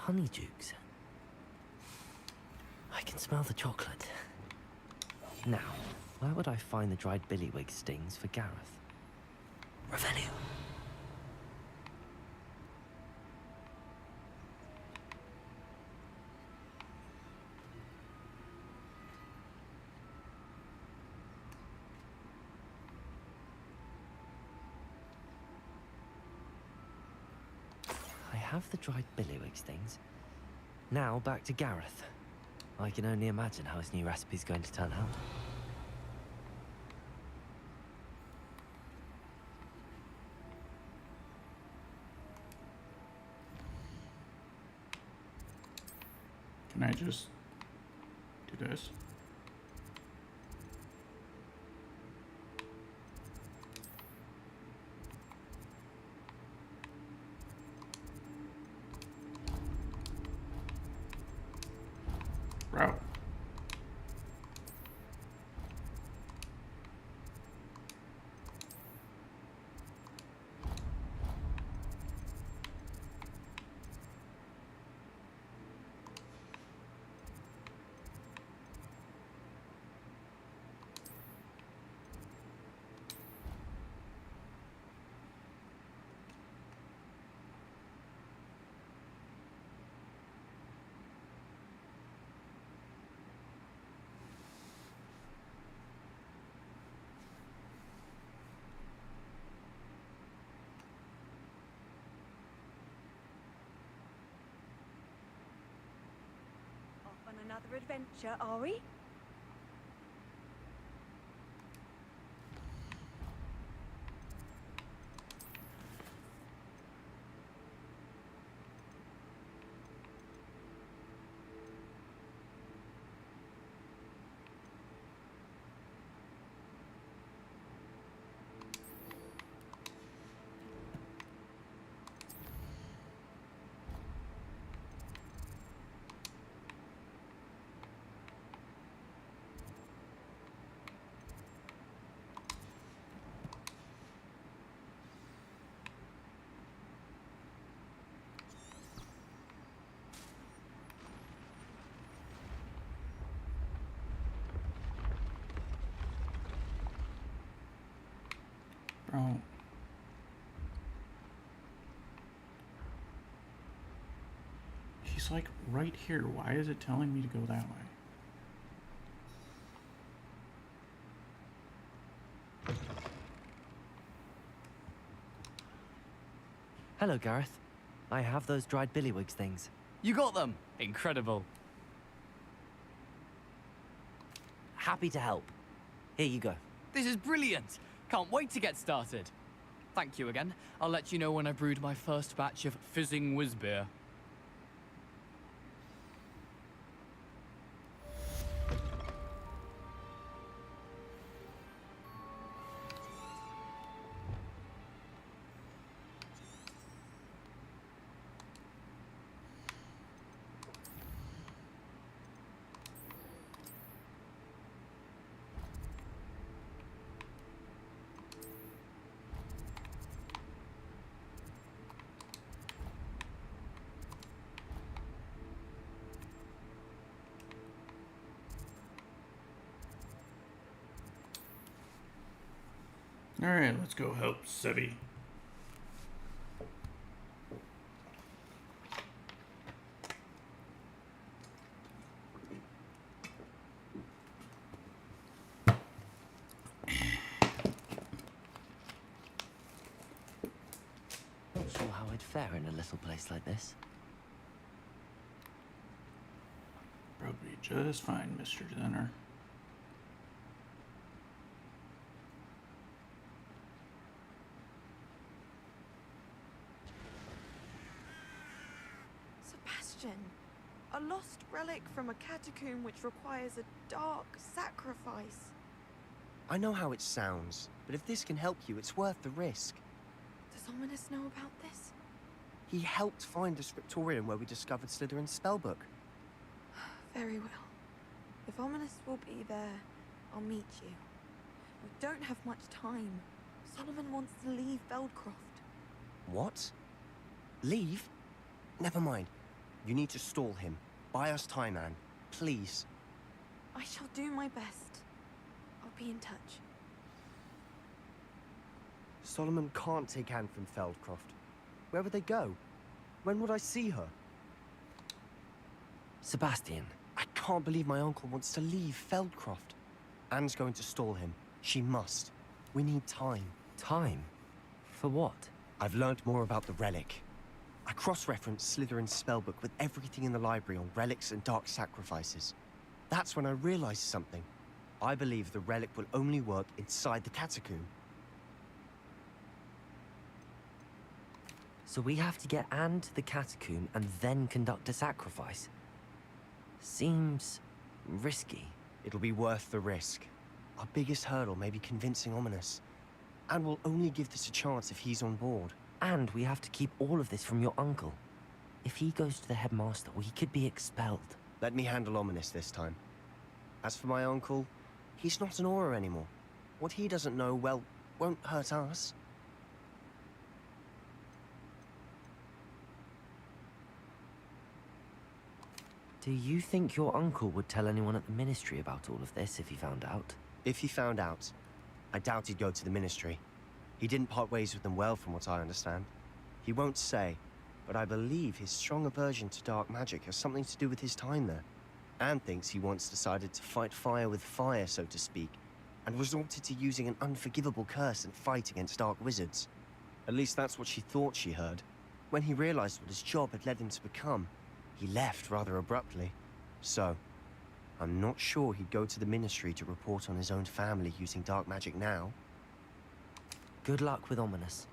Honeydukes. I can smell the chocolate. Now, where would I find the dried billywig stings for Gareth? Revelio. I have the dried billywig stings. Now back to Gareth. I can only imagine how his new recipe's going to turn out. Can I just do this? Bro. Off on another adventure, are we? Bro. He's like right here. Why is it telling me to go that way? Hello, Gareth. I have those dried billywigs things. You got them! Incredible. Happy to help. Here you go. This is brilliant! Can't wait to get started. Thank you again. I'll let you know when I brewed my first batch of fizzing whiz beer. Alright, let's go help Sebi. Not sure how I'd fare in a little place like this. Probably just fine, Mr. Dinner. Sebastian, a lost relic from a catacomb which requires a dark sacrifice. I know how it sounds, but if this can help you, it's worth the risk. Does Ominous know about this? He helped find the scriptorium where we discovered Slytherin's spellbook. Very well. If Ominous will be there, I'll meet you. We don't have much time. Solomon wants to leave Feldcroft. What? Leave? Never mind. You need to stall him. Buy us time, Anne. Please. I shall do my best. I'll be in touch. Solomon can't take Anne from Feldcroft. Where would they go? When would I see her? Sebastian. I can't believe my uncle wants to leave Feldcroft. Anne's going to stall him. She must. We need time. Time? For what? I've learned more about the relic. I cross-referenced Slytherin's spellbook with everything in the library on relics and dark sacrifices. That's when I realized something. I believe the relic will only work inside the catacomb. So we have to get Anne to the catacomb and then conduct a sacrifice? seems risky. It'll be worth the risk. Our biggest hurdle may be convincing Ominous. And we'll only give this a chance if he's on board. And we have to keep all of this from your uncle. If he goes to the headmaster, we could be expelled. Let me handle Ominous this time. As for my uncle, he's not an Auror anymore. What he doesn't know, well, won't hurt us. Do you think your uncle would tell anyone at the ministry about all of this if he found out? If he found out, I doubt he'd go to the ministry. He didn't part ways with them well, from what I understand. He won't say, but I believe his strong aversion to dark magic has something to do with his time there. Anne thinks he once decided to fight fire with fire, so to speak, and resorted to using an unforgivable curse and fight against dark wizards. At least that's what she thought she heard. When he realized what his job had led him to become, he left rather abruptly. So, I'm not sure he'd go to the ministry to report on his own family using dark magic now. Good luck with Ominous.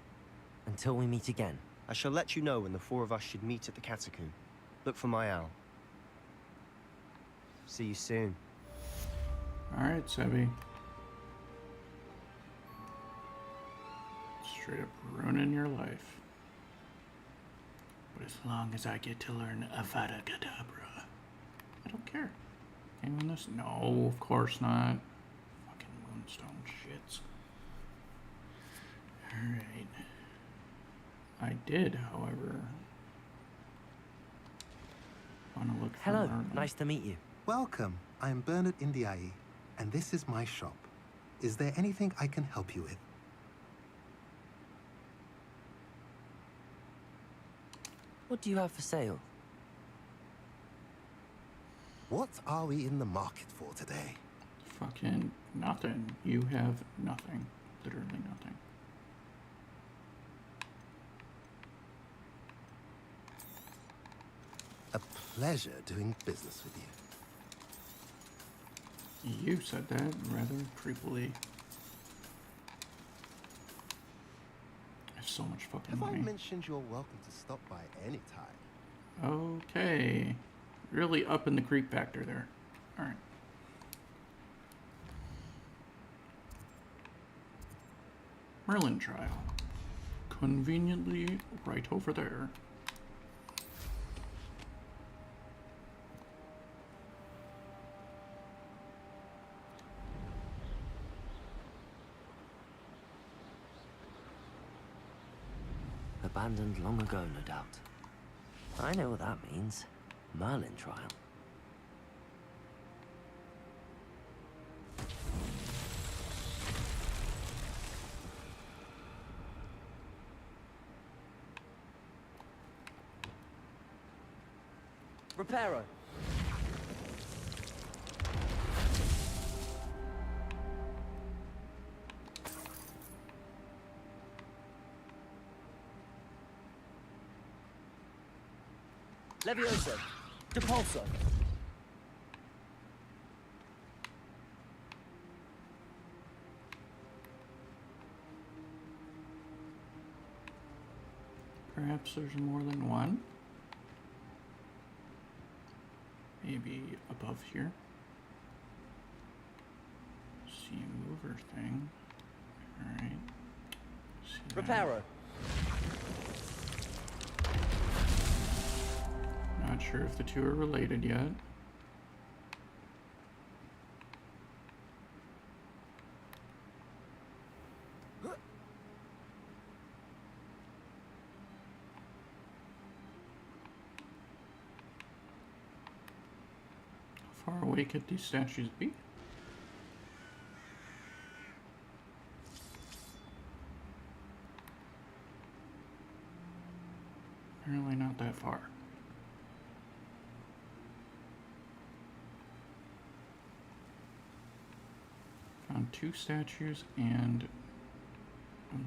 Until we meet again. I shall let you know when the four of us should meet at the catacomb. Look for my owl. See you soon. Alright, Sebi. Straight up ruining your life. But as long as I get to learn Avada Kedavra, I don't care. Can you win this? No, of course not. Fucking moonstone shits. Alright. I did, however, want to look for Hello, Merlin. nice to meet you. Welcome. I am Bernard Indiai, and this is my shop. Is there anything I can help you with? What do you have for sale? What are we in the market for today? Fucking nothing. You have nothing. Literally nothing. A pleasure doing business with you. You said that rather creepily. I have so much fucking Have I money. mentioned you're welcome to stop by any time? Okay. Really up in the creep factor there. Alright. Merlin trial. Conveniently right over there. Abandoned long ago, no doubt. I know what that means. Merlin trial. Reparo. Levioso. Depulso. Perhaps there's more than one. Maybe above here. See mover thing. Alright. Reparo. Not sure if the two are related yet. How far away could these statues be? Apparently not that far. Found two statues and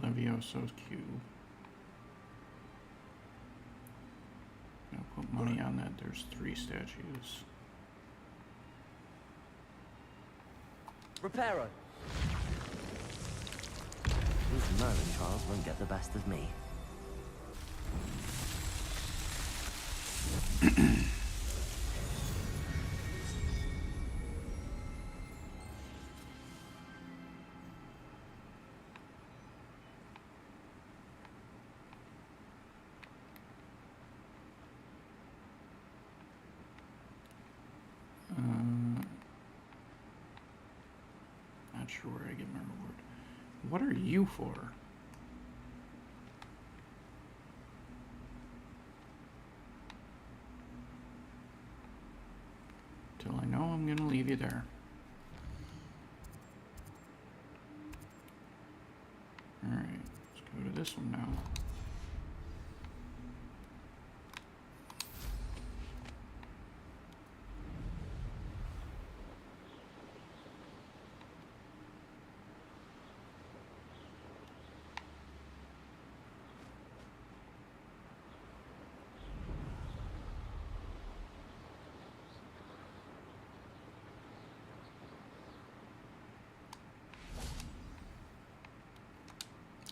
Levioso's cube. Gonna put money on that. There's 3 statues. Reparo. These Merlin trials won't get the best of me. sure where I get my reward. What are you for? Till I know I'm gonna leave you there. Alright, let's go to this one now.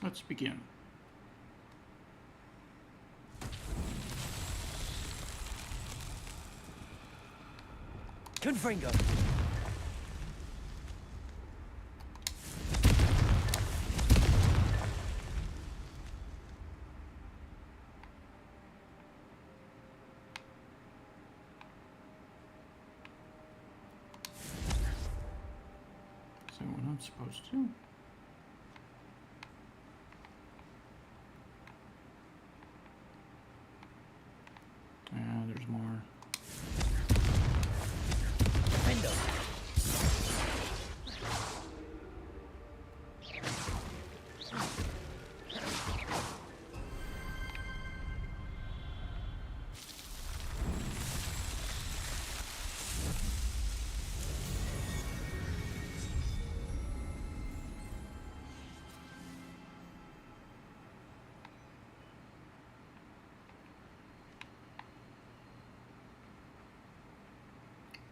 Let's begin. Confringo. Is that what I'm supposed to? Yeah, there's more. Window.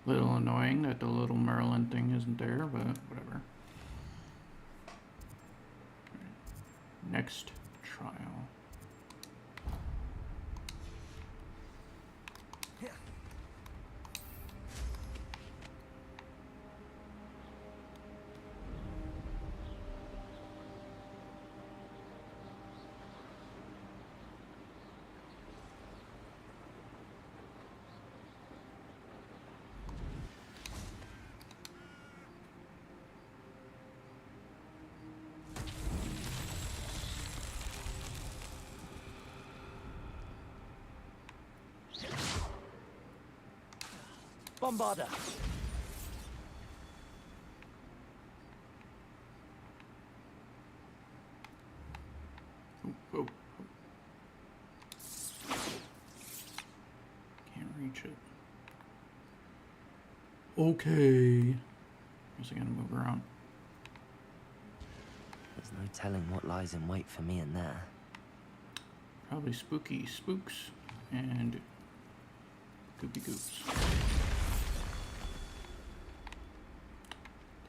Little annoying that the little Merlin thing isn't there, but whatever. Next trial. Bombarder. Oh. Can't reach it. Okay. Guess I gotta move around. There's no telling what lies in wait for me in there. Probably spooky spooks and goopy goops.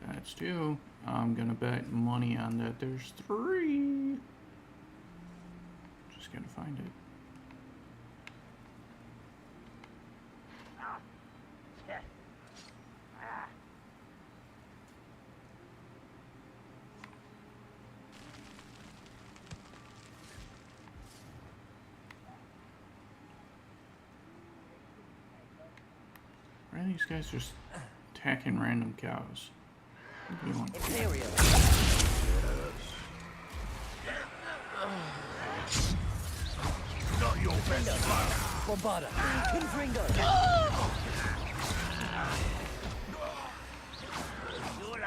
That's two. I'm gonna bet money on that. There's three. Just gotta find it. Why are these guys just attacking random cows? What do you want? Imperial. Not your best fight. Bombarder. Confringo.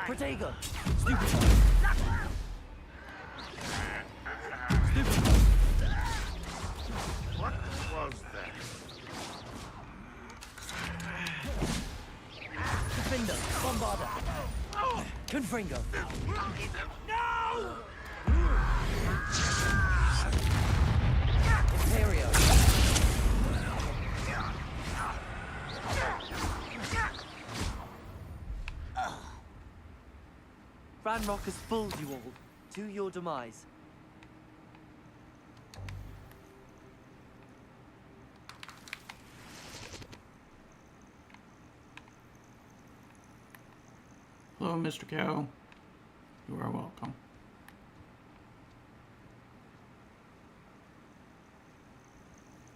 Protego. Stupid. What was that? Defender. Bombarder. Confringo. No! Imperio. Ranrock has fooled you all. To your demise. Hello, Mr. Cow. You are welcome.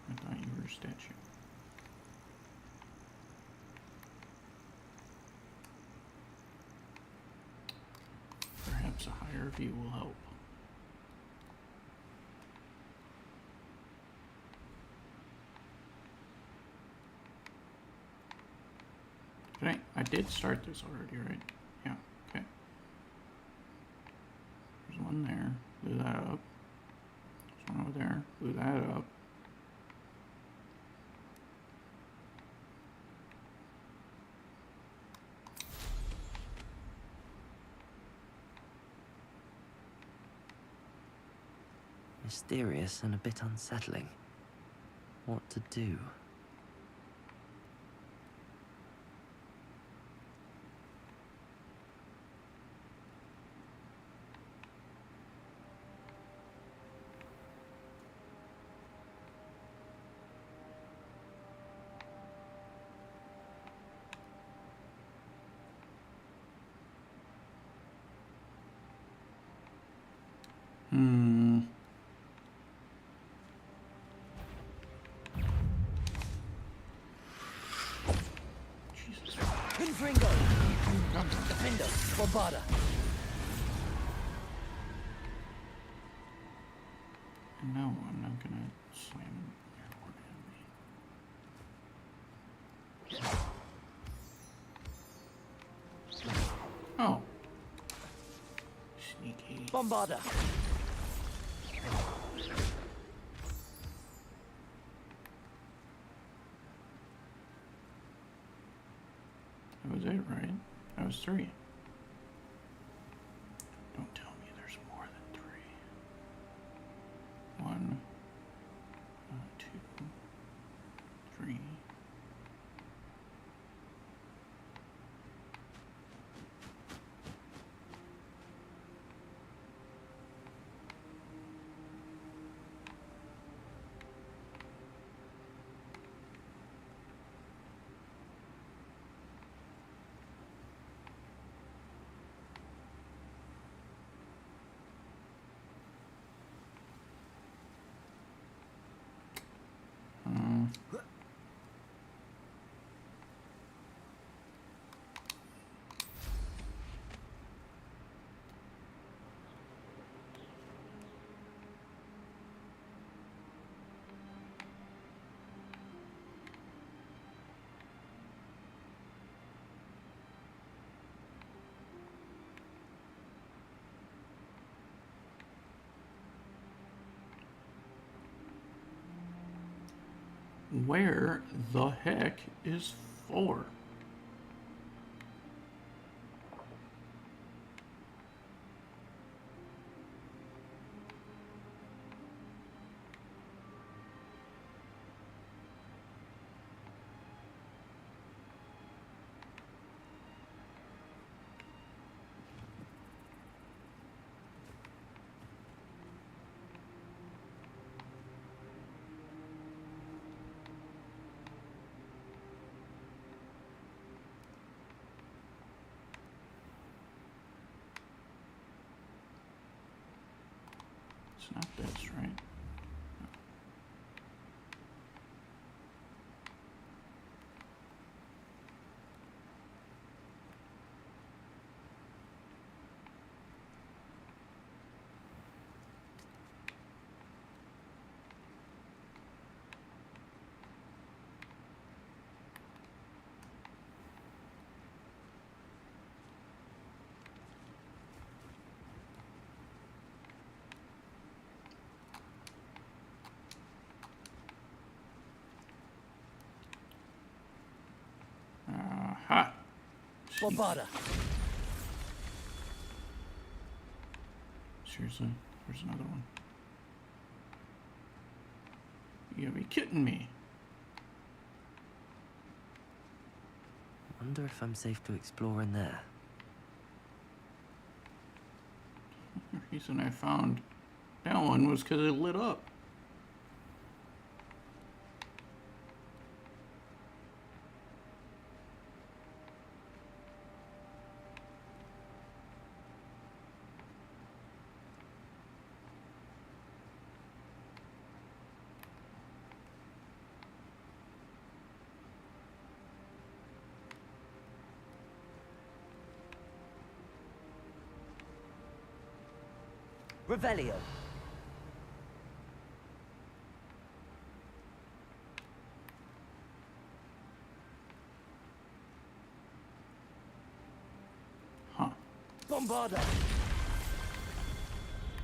I thought you were a statue. Perhaps a higher view will help. Okay, I did start this already, right? Yeah, okay. There's one there. Blew that up. There's one over there. Blew that up. Mysterious and a bit unsettling. What to do? Confringo! Defender! Bombarda! No, I'm not gonna slam your at me. Oh. Sneaky. Bombarda! That was it, right? That was 3. Don't tell me there's more than 3. 1, 2, 3. Where the heck is 4? It's not this, right? Aha! Bombarda! Seriously? There's another one. You gotta be kidding me. Wonder if I'm safe to explore in there. The reason I found that one was because it lit up. Revelio. Huh. Bombarda.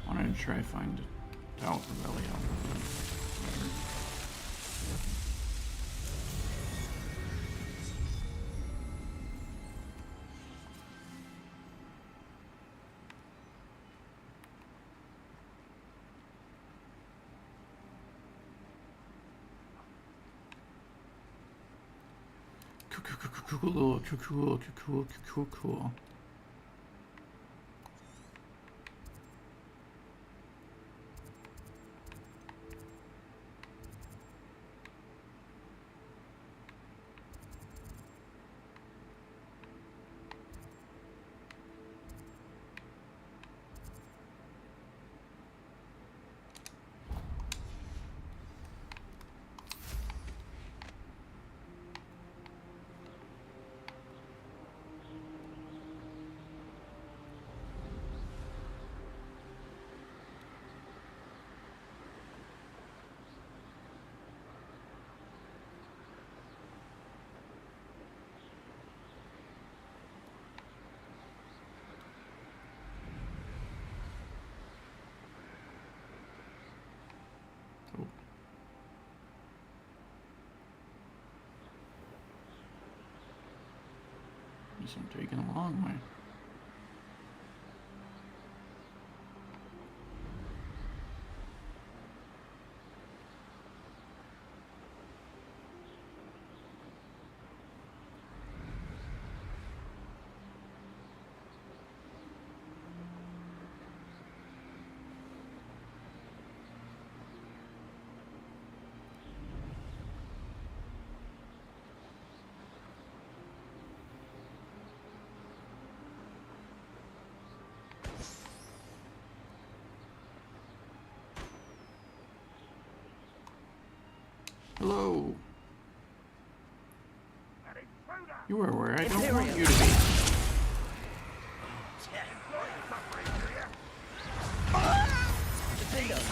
Wanted to try to find out Revelio. Cool. Guess I'm taking a long way. Hello. You are where I don't want you to be.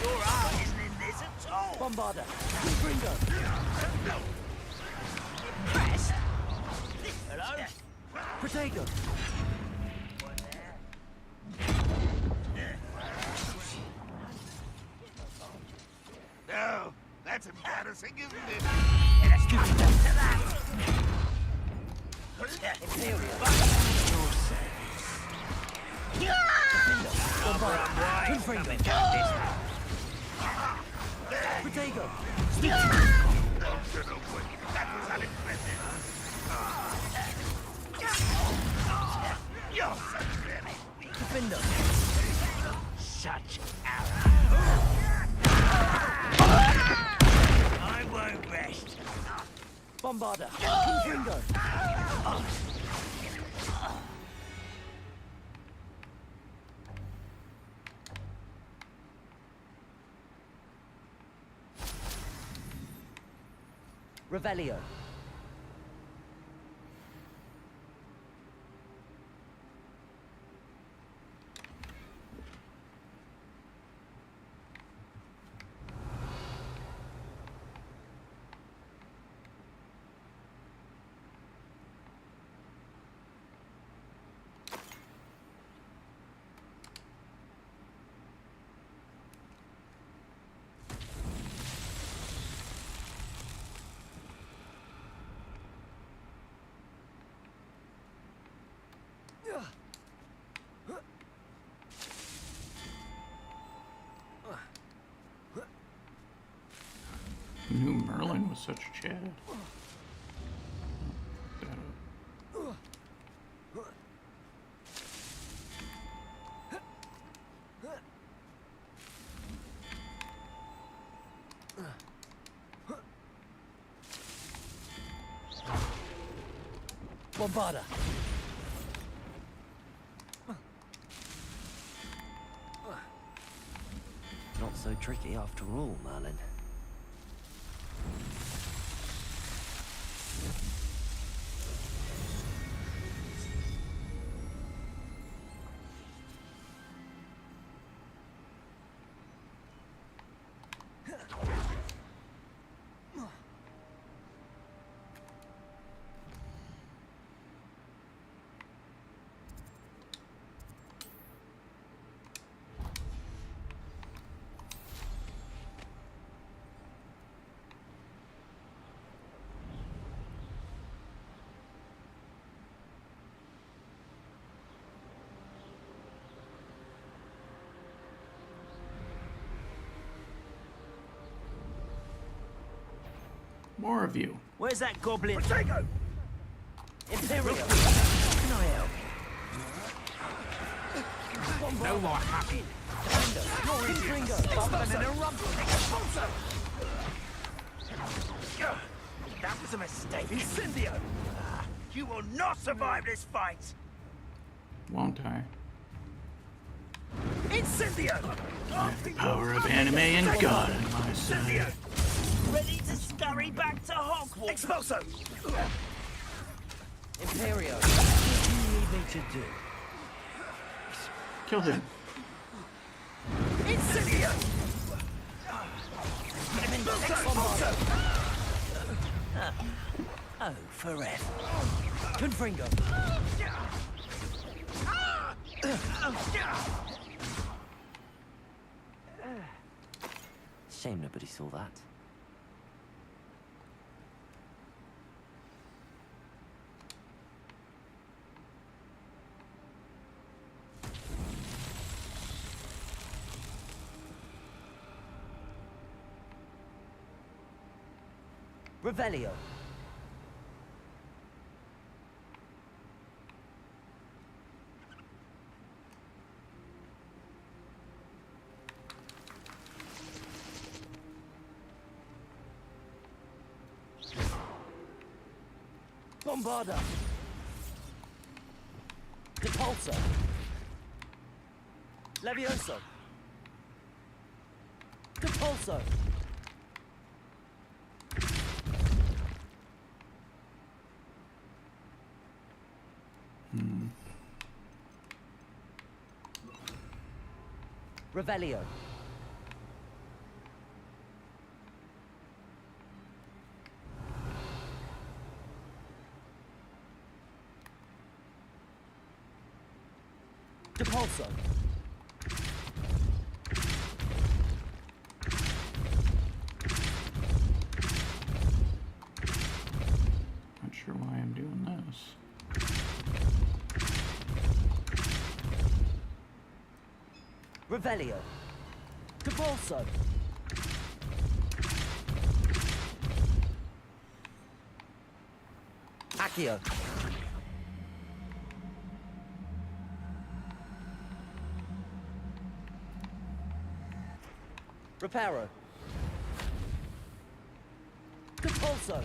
Your art isn't in this at all. Bombarda. Gringo. Impressed? Hello? Protego. No, that's embarrassing, isn't it? Let's do that. Imperial. Your service. Bombarda. Coming down this. Protego. That was unimpressive. You're such really weak. Defender. Such arrow. I won't rest. Bombarda. Gringo. Revelio. Who knew Merlin was such a Chad? Bombarda. Not so tricky after all, Merlin. More of you. Where's that goblin? Protego! Imperial! Can I help? No more happy. That was a mistake. Incendio! You will not survive this fight! Won't I? Incendio! The power of anime and God on my side. Ready to scurry back to Hogwarts! Expulso! Imperio! What do you need me to do? Kill him. Incendio! Oh, forever. Confringo! Shame nobody saw that. Revelio. Bombarda. Depulso. Levioso. Depulso. Revelio. Depulso. Not sure why I'm doing this. Revelio. Depulso. Accio. Reparo. Depulso.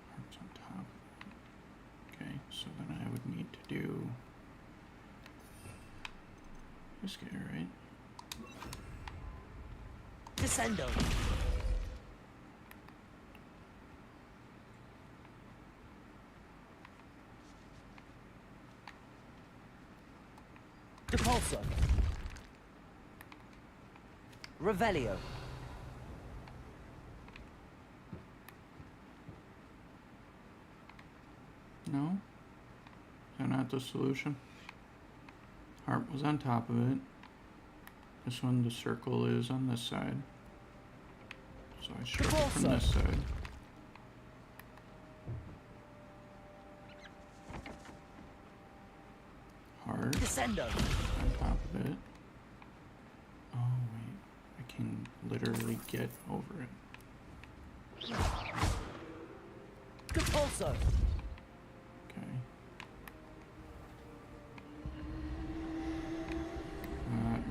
Hearts on top. Okay, so then I would need to do this guy, right? Descendo. Depulso. Revelio. No? Is that not the solution? Heart was on top of it. This one, the circle is on this side. So I struck it from this side. Heart Descendo. on top of it. Oh wait, I can literally get over it. Depulso. Okay.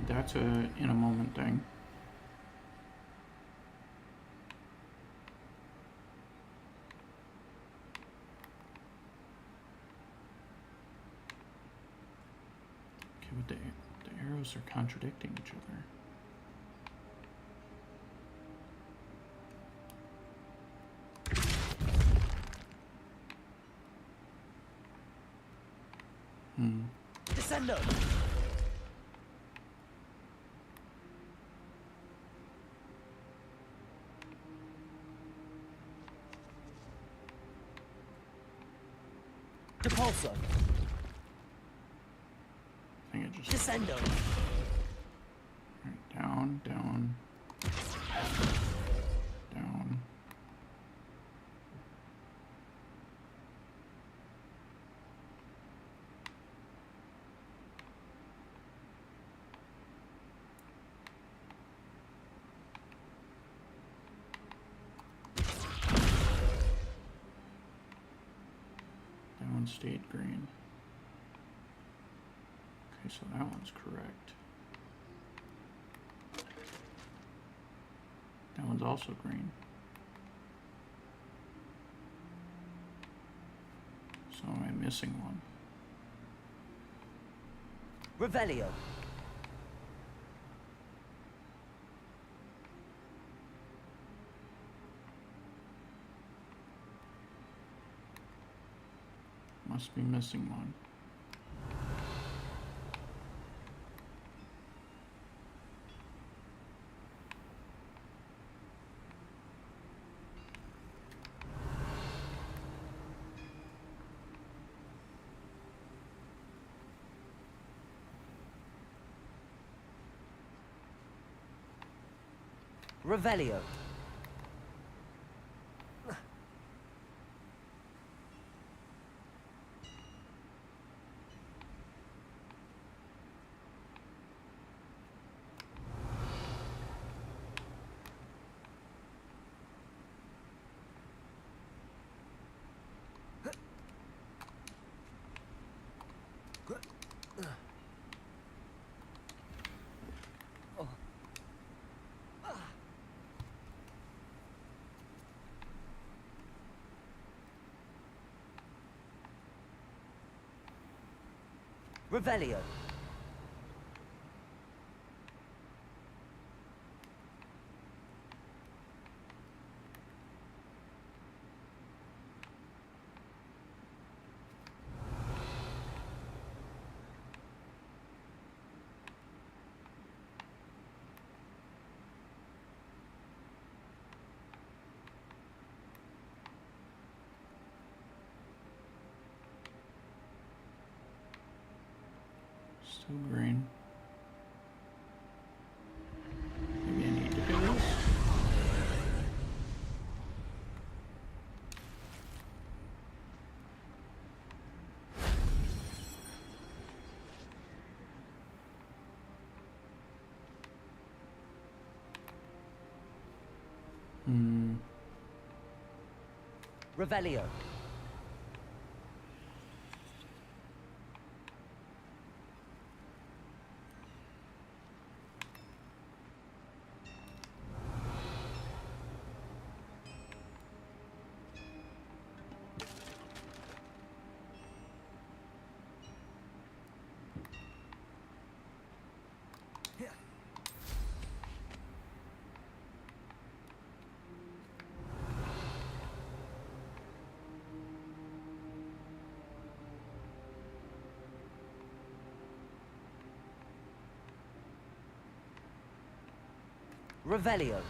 That's a in a moment thing. Okay, but the arrows are contradicting each other. Descendo. Depulso. I think it just... Descendo. Alright, down, down. Down. That one stayed green. Okay, so that one's correct. That one's also green. So am I missing one? Revelio. Must be missing one. Revelio. Revelio. Still green. Maybe I need to do this. Revelio. Revelio.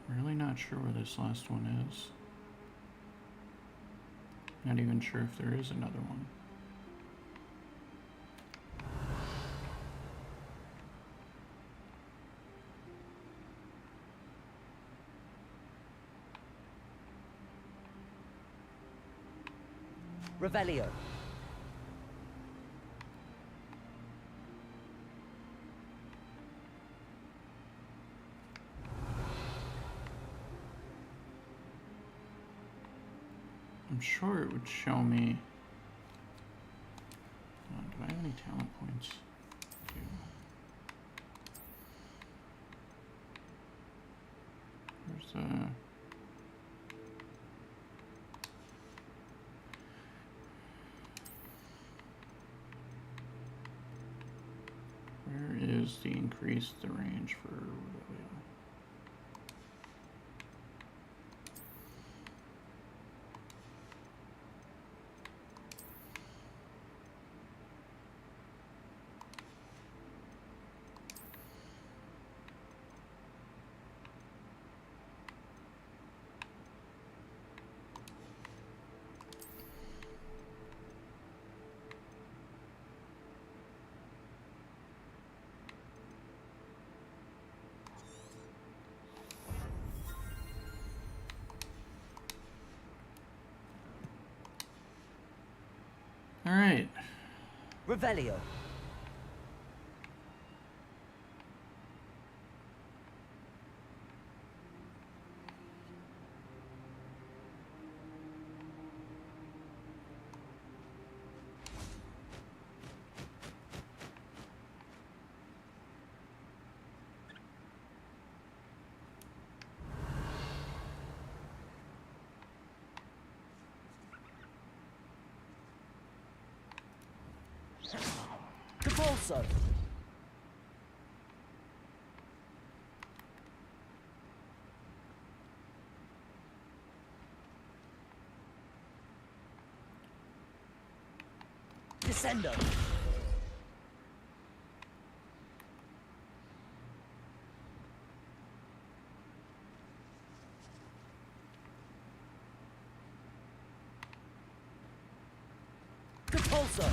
Really not sure where this last one is. Not even sure if there is another one. Revelio. I'm sure it would show me. Do I have any talent points? I do. There's where is the increase the range for Revelio? All right. Revelio. Capolso. Descendo. Capolso.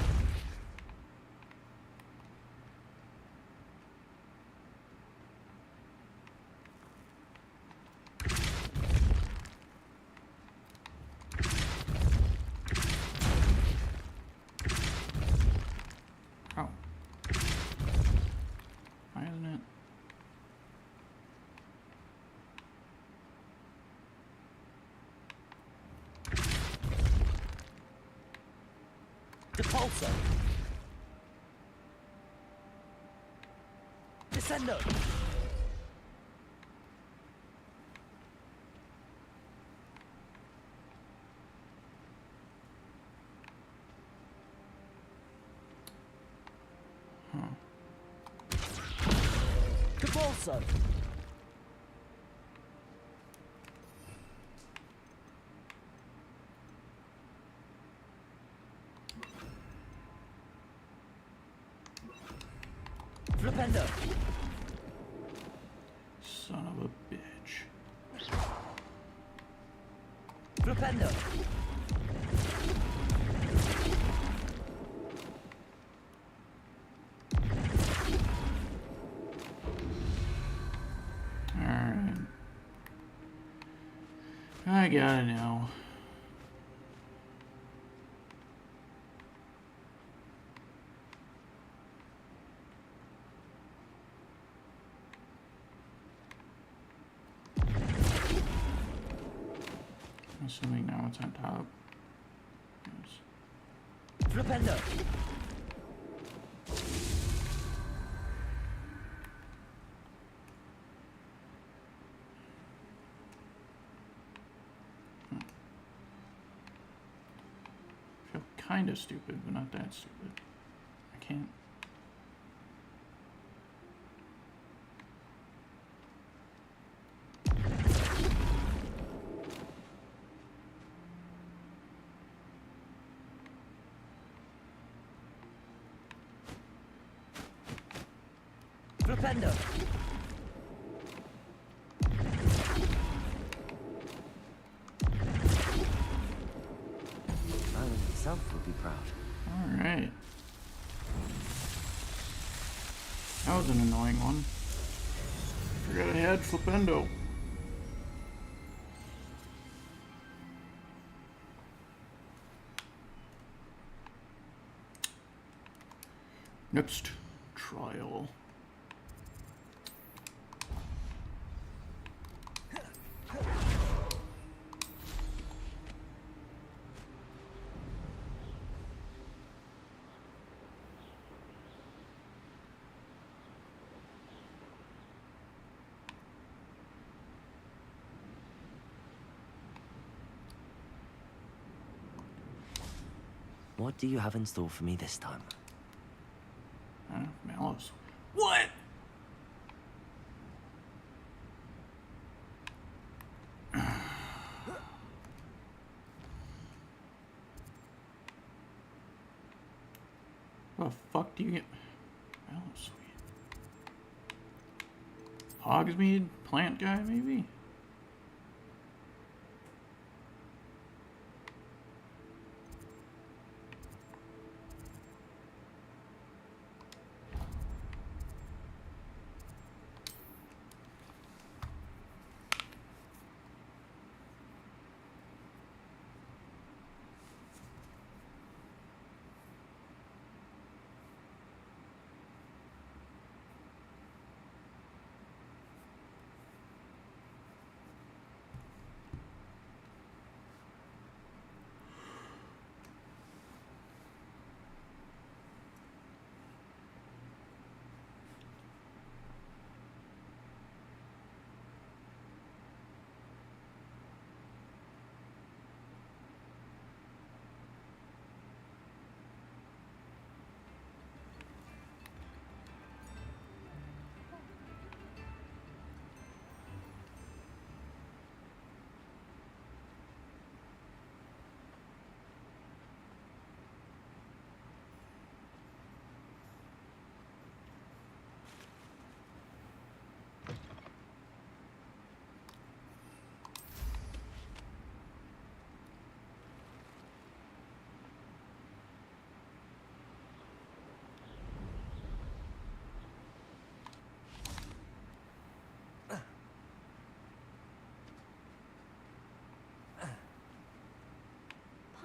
Oh. Why isn't it? Depulso. Descendo. Capolso. Flipendo. Son of a bitch. Flipendo. Alright. I got it now. I'm assuming now it's on top. Yes. Flipendo. I feel kind of stupid, but not that stupid. I can't. Flipendo. Alan himself would be proud. Alright. That was an annoying one. Forgot I had Flipendo. Next trial. What do you have in store for me this time? Malice. What? What the fuck do you get? Oh, sweet. Hogsmeade? Plant guy, maybe?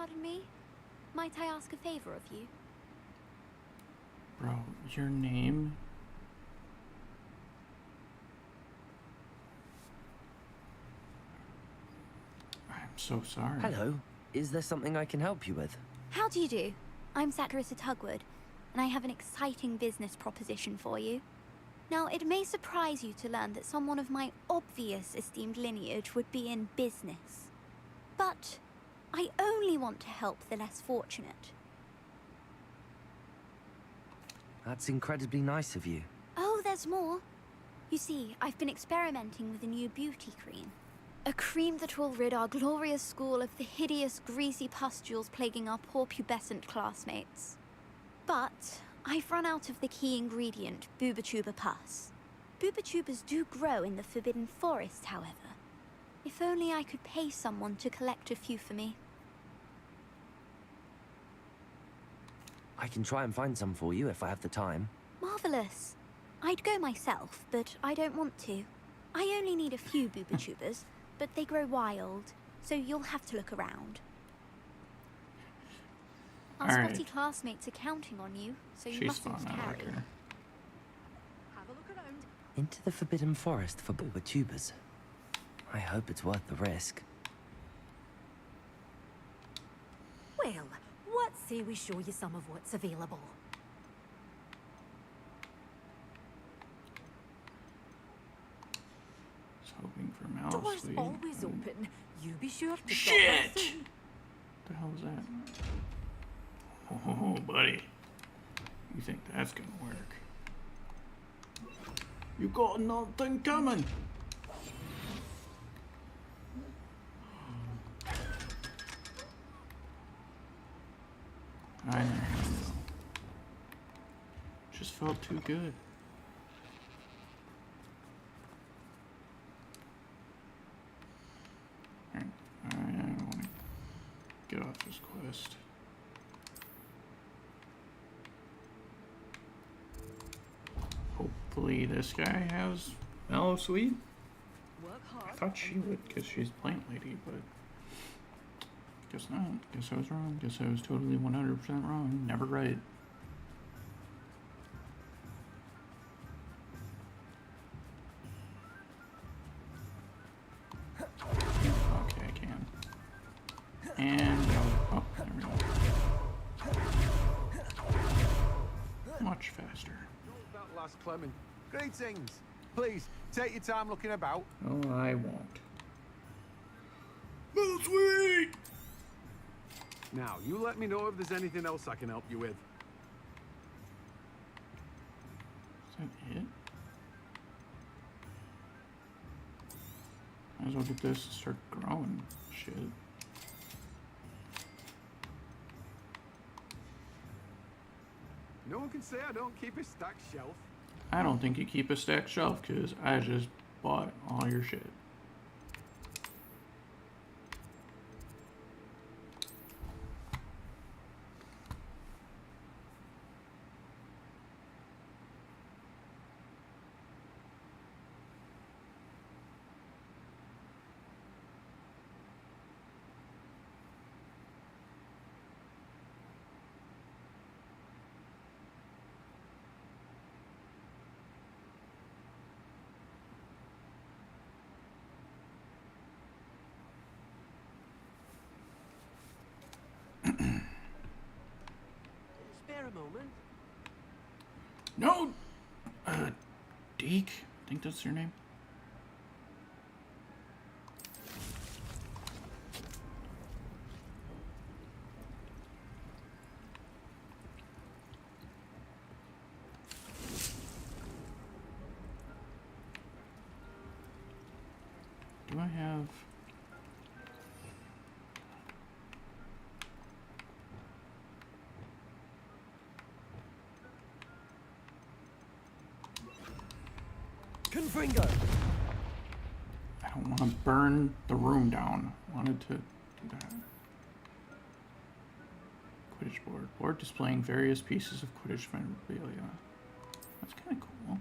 Pardon me? Might I ask a favor of you? Bro, your name? I'm so sorry. Hello. Is there something I can help you with? How do you do? I'm Saccharissa Tugwood, and I have an exciting business proposition for you. Now, it may surprise you to learn that someone of my obvious esteemed lineage would be in business. But I only want to help the less fortunate. That's incredibly nice of you. Oh, there's more. You see, I've been experimenting with a new beauty cream. A cream that will rid our glorious school of the hideous, greasy pustules plaguing our poor pubescent classmates. But I've run out of the key ingredient, Booba-tuber pus. Booba-tubers do grow in the Forbidden Forest, however. If only I could pay someone to collect a few for me. I can try and find some for you if I have the time. Marvelous. I'd go myself, but I don't want to. I only need a few Booba-tubers, but they grow wild, so you'll have to look around. Our spotty classmates are counting on you, so you mustn't tarry. Have a look around. Into the Forbidden Forest for Booba-tubers. I hope it's worth the risk. Well, what say we show you some of what's available? Just hoping for mouse Doors lead. always open. You be sure to Shit! stop by soon. What the hell is that? Oh, buddy. You think that's gonna work? You got nothing coming! I know. Just felt too good. Alright, I want to get off this quest. Hopefully this guy has Mellow Sweet. I thought she would because she's plant lady, but guess not. Guess I was wrong. Guess I was totally 100% wrong. Never right. Okay, I can. And oh, there we go. Much faster. That last Clement. Greetings. Please, take your time looking about. Oh, I won't. Mellow Sweet! Now, you let me know if there's anything else I can help you with. Is that it? Might as well get this and start growing shit. No one can say I don't keep a stacked shelf. I don't think you keep a stacked shelf because I just bought all your shit. Spare a moment. No! Deke? I think that's your name. Do I have... Confringo. I don't want to burn the room down. I wanted to do that. Quidditch board. Board displaying various pieces of Quidditch memorabilia. That's kind of cool.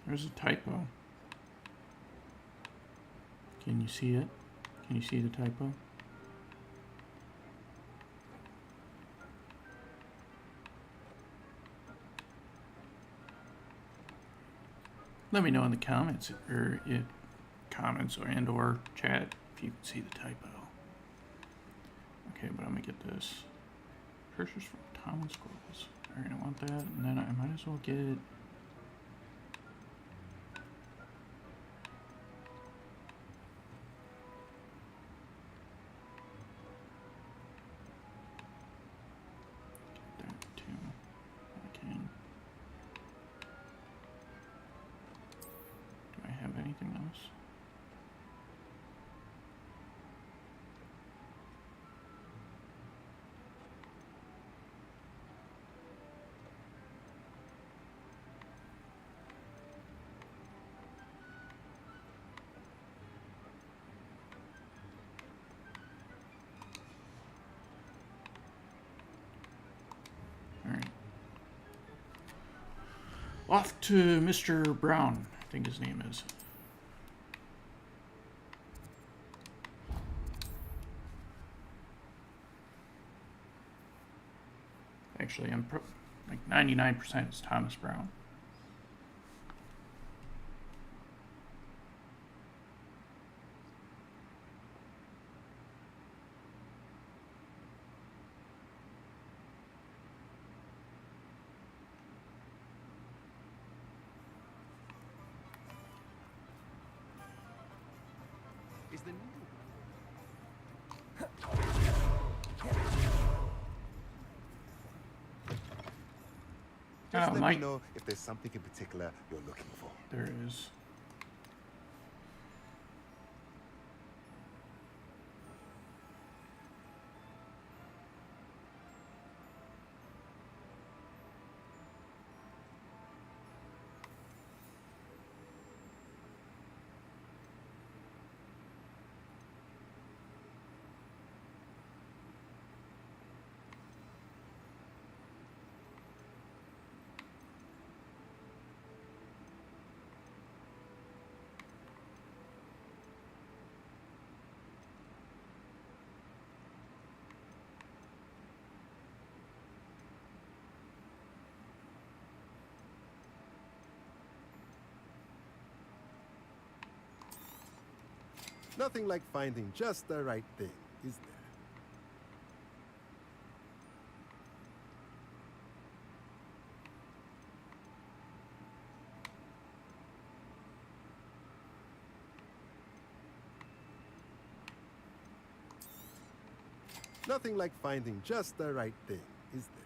There's a typo. Can you see it? Can you see the typo? Let me know in the comments or comments or chat if you can see the typo. Okay, but I'm gonna get this. Cursors from Tom Scrolls. Alright, I want that, and then I might as well get. That too. I can. Do I have anything else? Alright. Off to Mr. Brown, I think his name is. Actually, I'm like 99% it's Thomas Brown. Is the Just let me know if there's something in particular you're looking for. There is. Nothing like finding just the right thing, is there? Nothing like finding just the right thing, is there?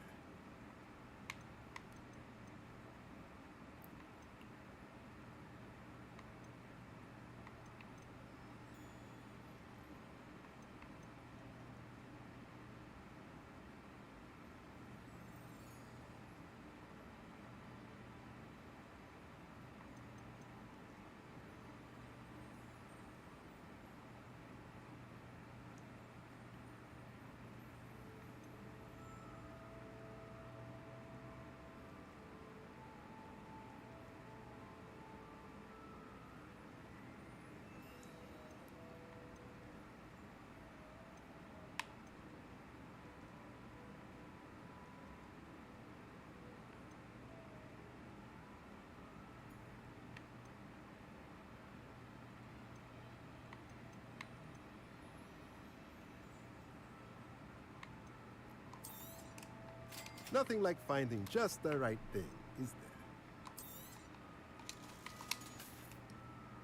Nothing like finding just the right thing, is there?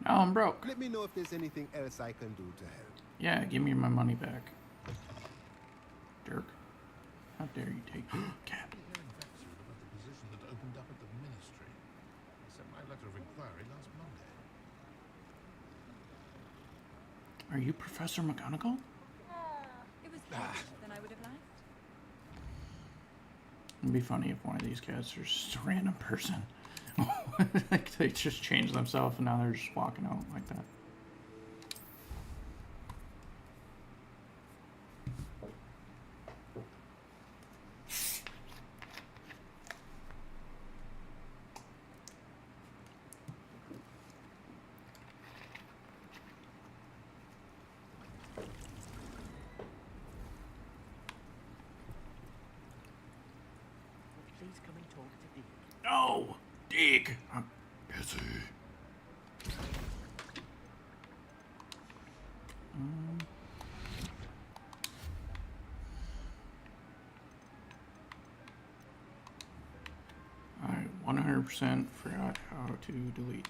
Now I'm broke. Let me know if there's anything else I can do to help. Yeah, give me my money back. Dirk. How dare you take Cap. About the position that opened up at the ministry. I sent my letter of inquiry last Monday. Are you Professor McGonagall? It was better than I would have liked. It'd be funny if one of these cats are just a random person. Like they just changed themselves and now they're just walking out like that. Deke! I'm busy. I 100% forgot how to delete.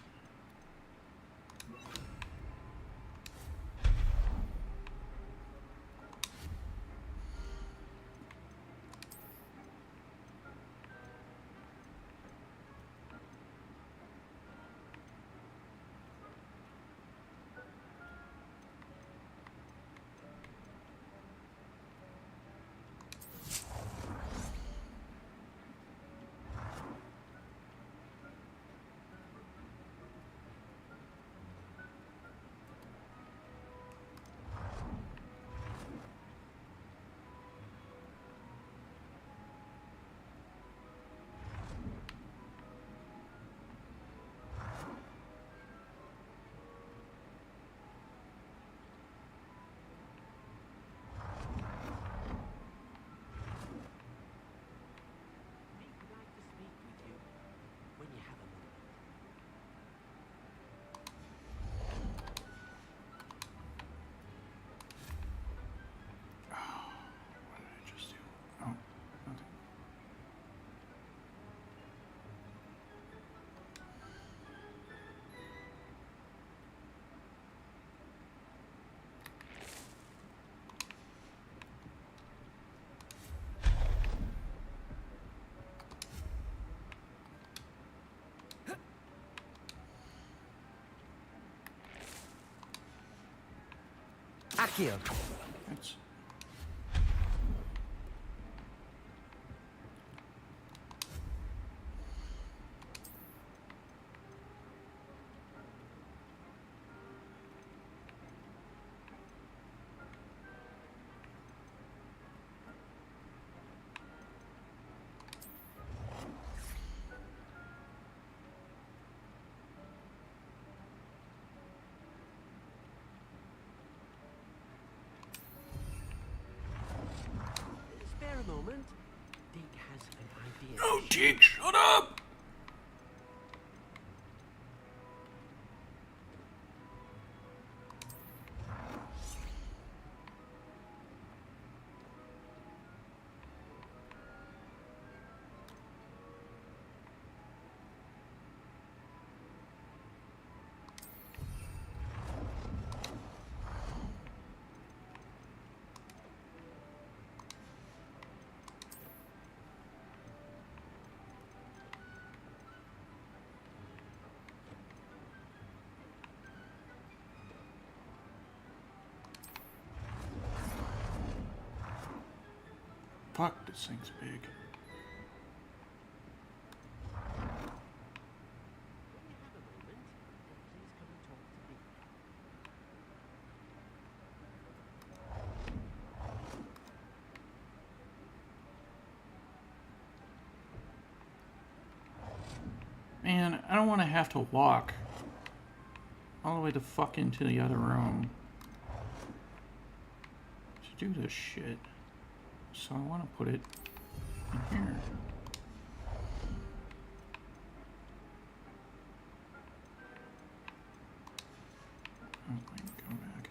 Accio. That's... Spare a moment. Deke has an idea. No, Deke, shut up! Fuck, this thing's big. Man, I don't want to have to walk all the way the fuck into the other room to do this shit. So I want to put it in here. Oh, wait, go back.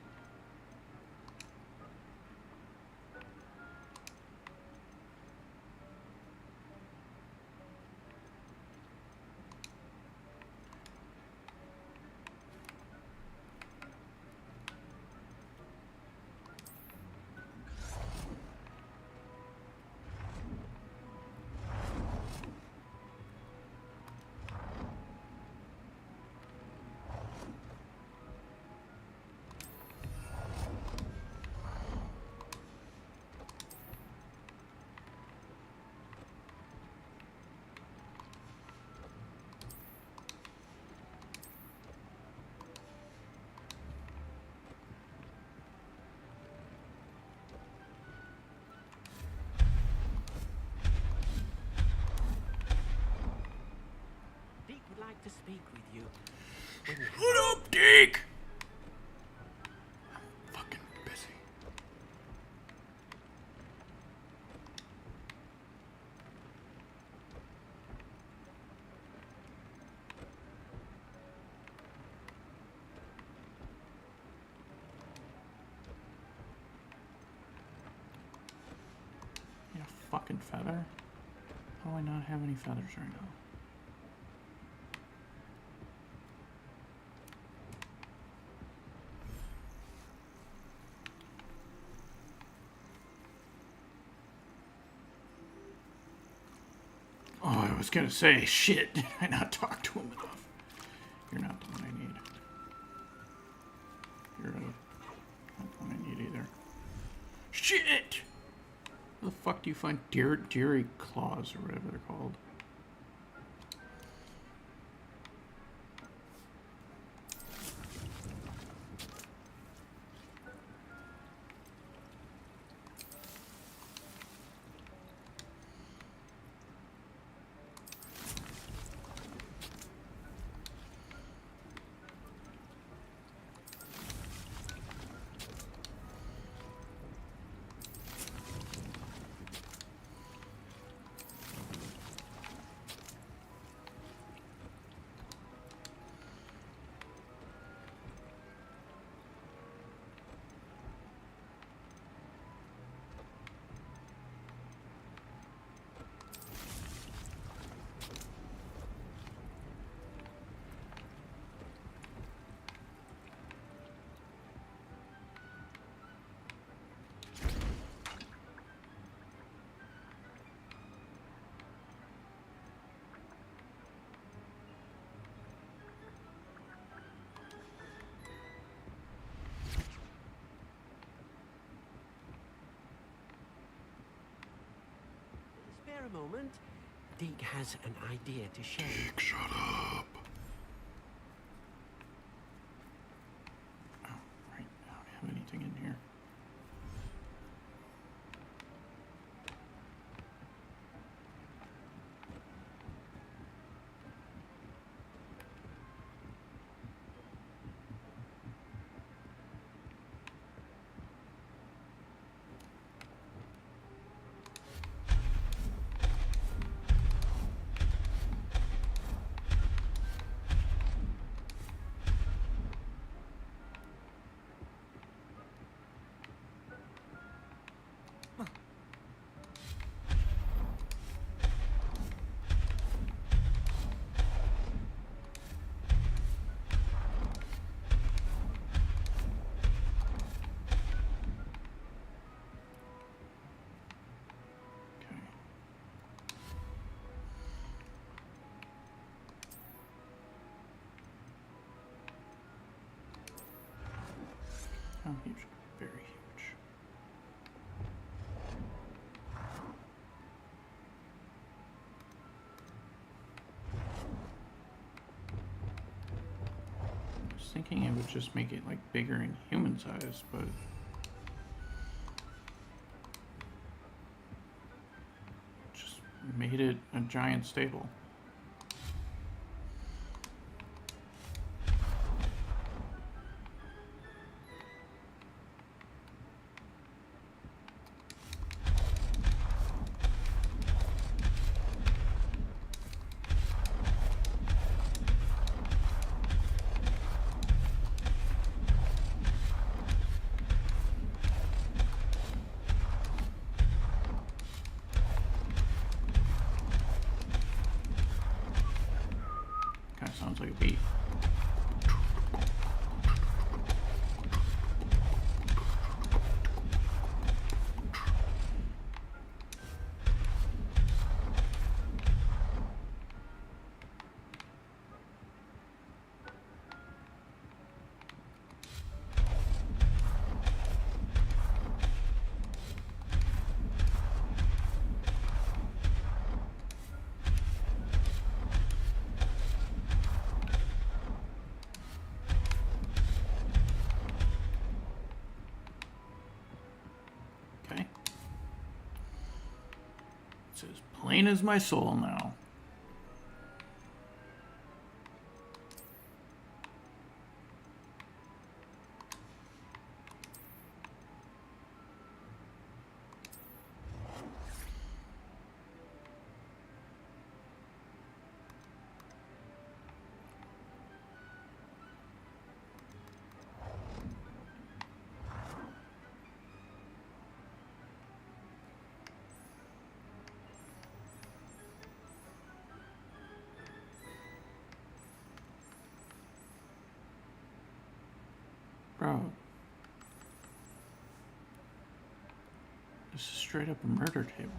To speak with you. When you Shut up, Deke! I'm fucking busy. fucking feather? How do I not have any feathers right now? Oh, I was gonna say, shit, did I not talk to him enough? You're not the one I need. You're not the one I need either. Shit! Where the fuck do you find dairy claws or whatever they're called? Spare a moment. Deke has an idea to share. Deke, shut up. Oh, right. I don't have anything in here. How huge? Very huge. I was thinking it would just make it like bigger in human size, but just made it a giant stable. Sounds like a beat. It's as plain as my soul now. Bro. This is straight up a murder table.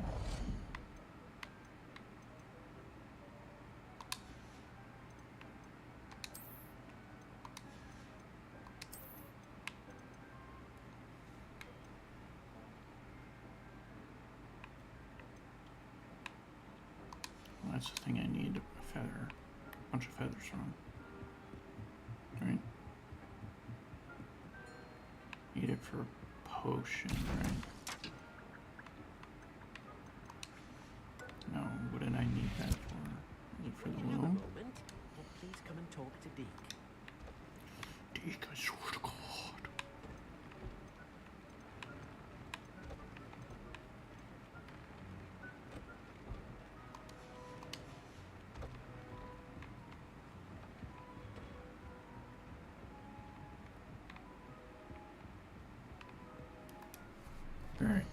Well, that's the thing I need, a feather. A bunch of feathers from. Right? Need it for a potion, right? No, what did I need that for? Is it for the Have a loom? moment. Please come and talk to Deke. Deke, I swear to God. All right.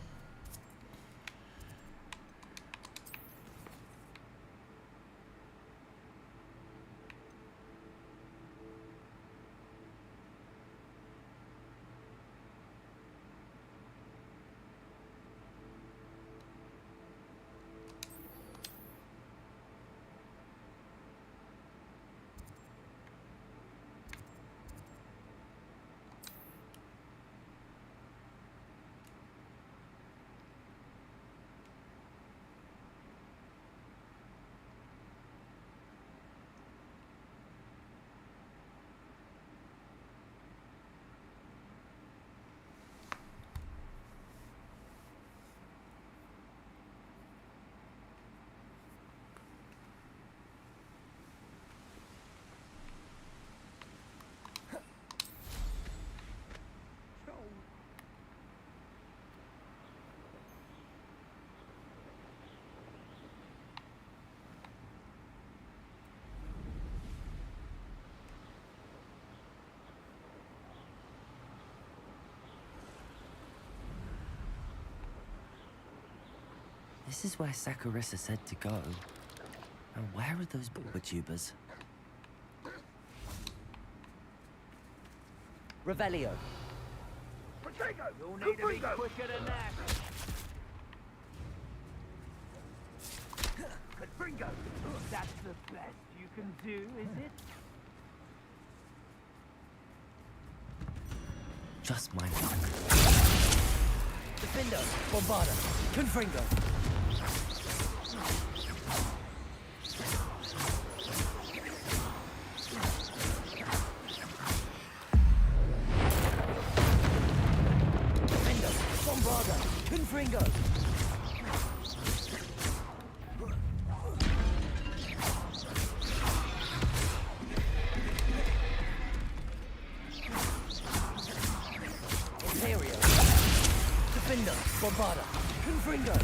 This is where Saccharissa said to go. Now, where are those booktubers? Revelio. You'll need to be quicker than that. Confringo. That's the best you can do, is it? Just my luck. Defendo. Bombarda. Confringo. Defendo. Bombarda. Confringo. Imperio. Defender. Bombarda. Confringo.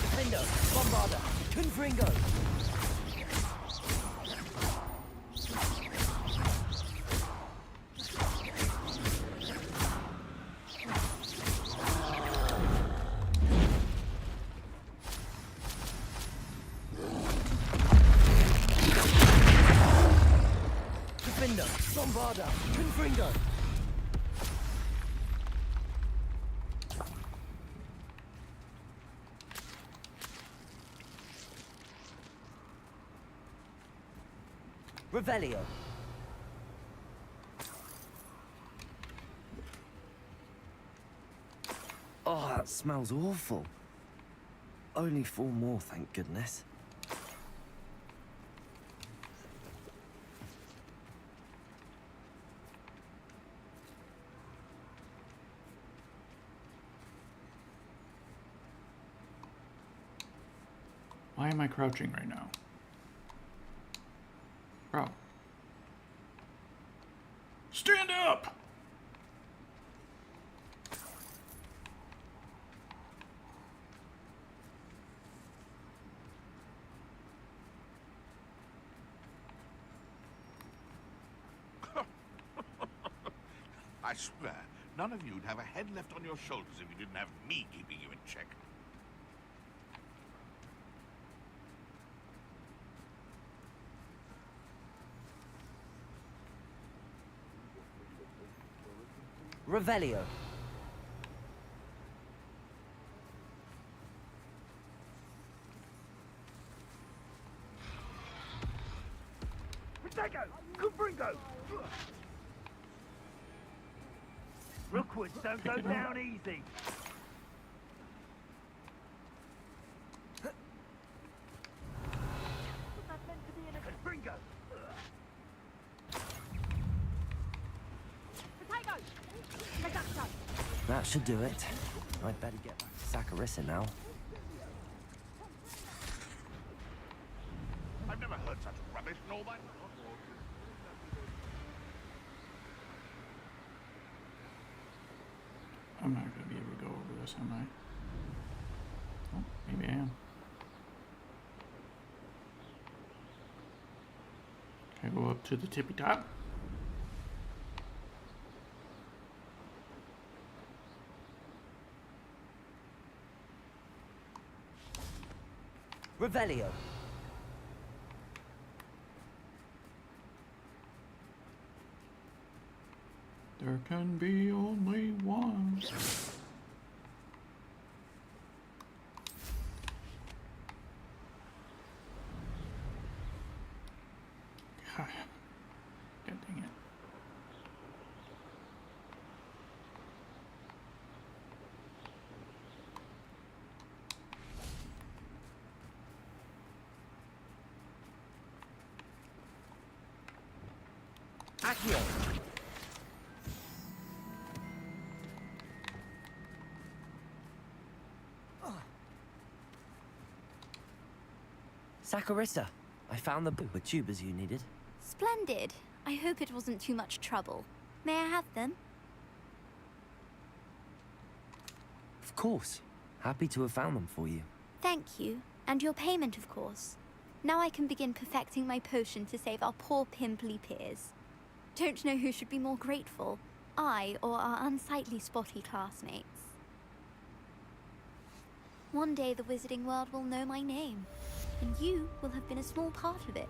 Defender. Bombarda. Confringo. Defender. Bombarda. Confringo. Revelio. Oh, that smells awful. Only 4 more, thank goodness. Why am I crouching right now? Bro. Stand up! I swear, none of you'd have a head left on your shoulders if you didn't have me keeping you in check. Revelio. Protego! Cumbringo! Rookwoods don't go down easy. Cumbringo! That should do it. I'd better get back to Saccharissa now. I've never heard such rubbish in all my... I'm not going to be able to go over this, am I? Oh, maybe I am. Can I go up to the tippy top? Revelio. There can be only one. God dang it. Accio. Saccharissa, I found the booper tubers you needed. Splendid. I hope it wasn't too much trouble. May I have them? Of course. Happy to have found them for you. Thank you. And your payment, of course. Now I can begin perfecting my potion to save our poor pimply peers. Don't know who should be more grateful, I or our unsightly spotty classmates. One day the wizarding world will know my name, and you will have been a small part of it.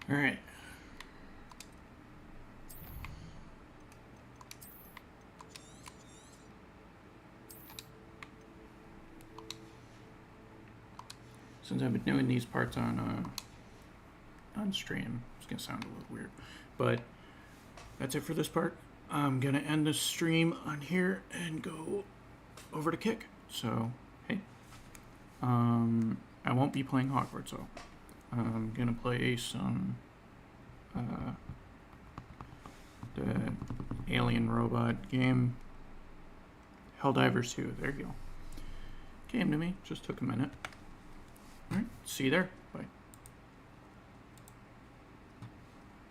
All right. Since I've been doing these parts on stream, it's gonna sound a little weird, but that's it for this part. I'm gonna end the stream on here and go over to Kick. So hey, I won't be playing Hogwarts though. I'm gonna play some the alien robot game, Helldivers 2. There you go. Came to me, just took a minute. All right, see you there.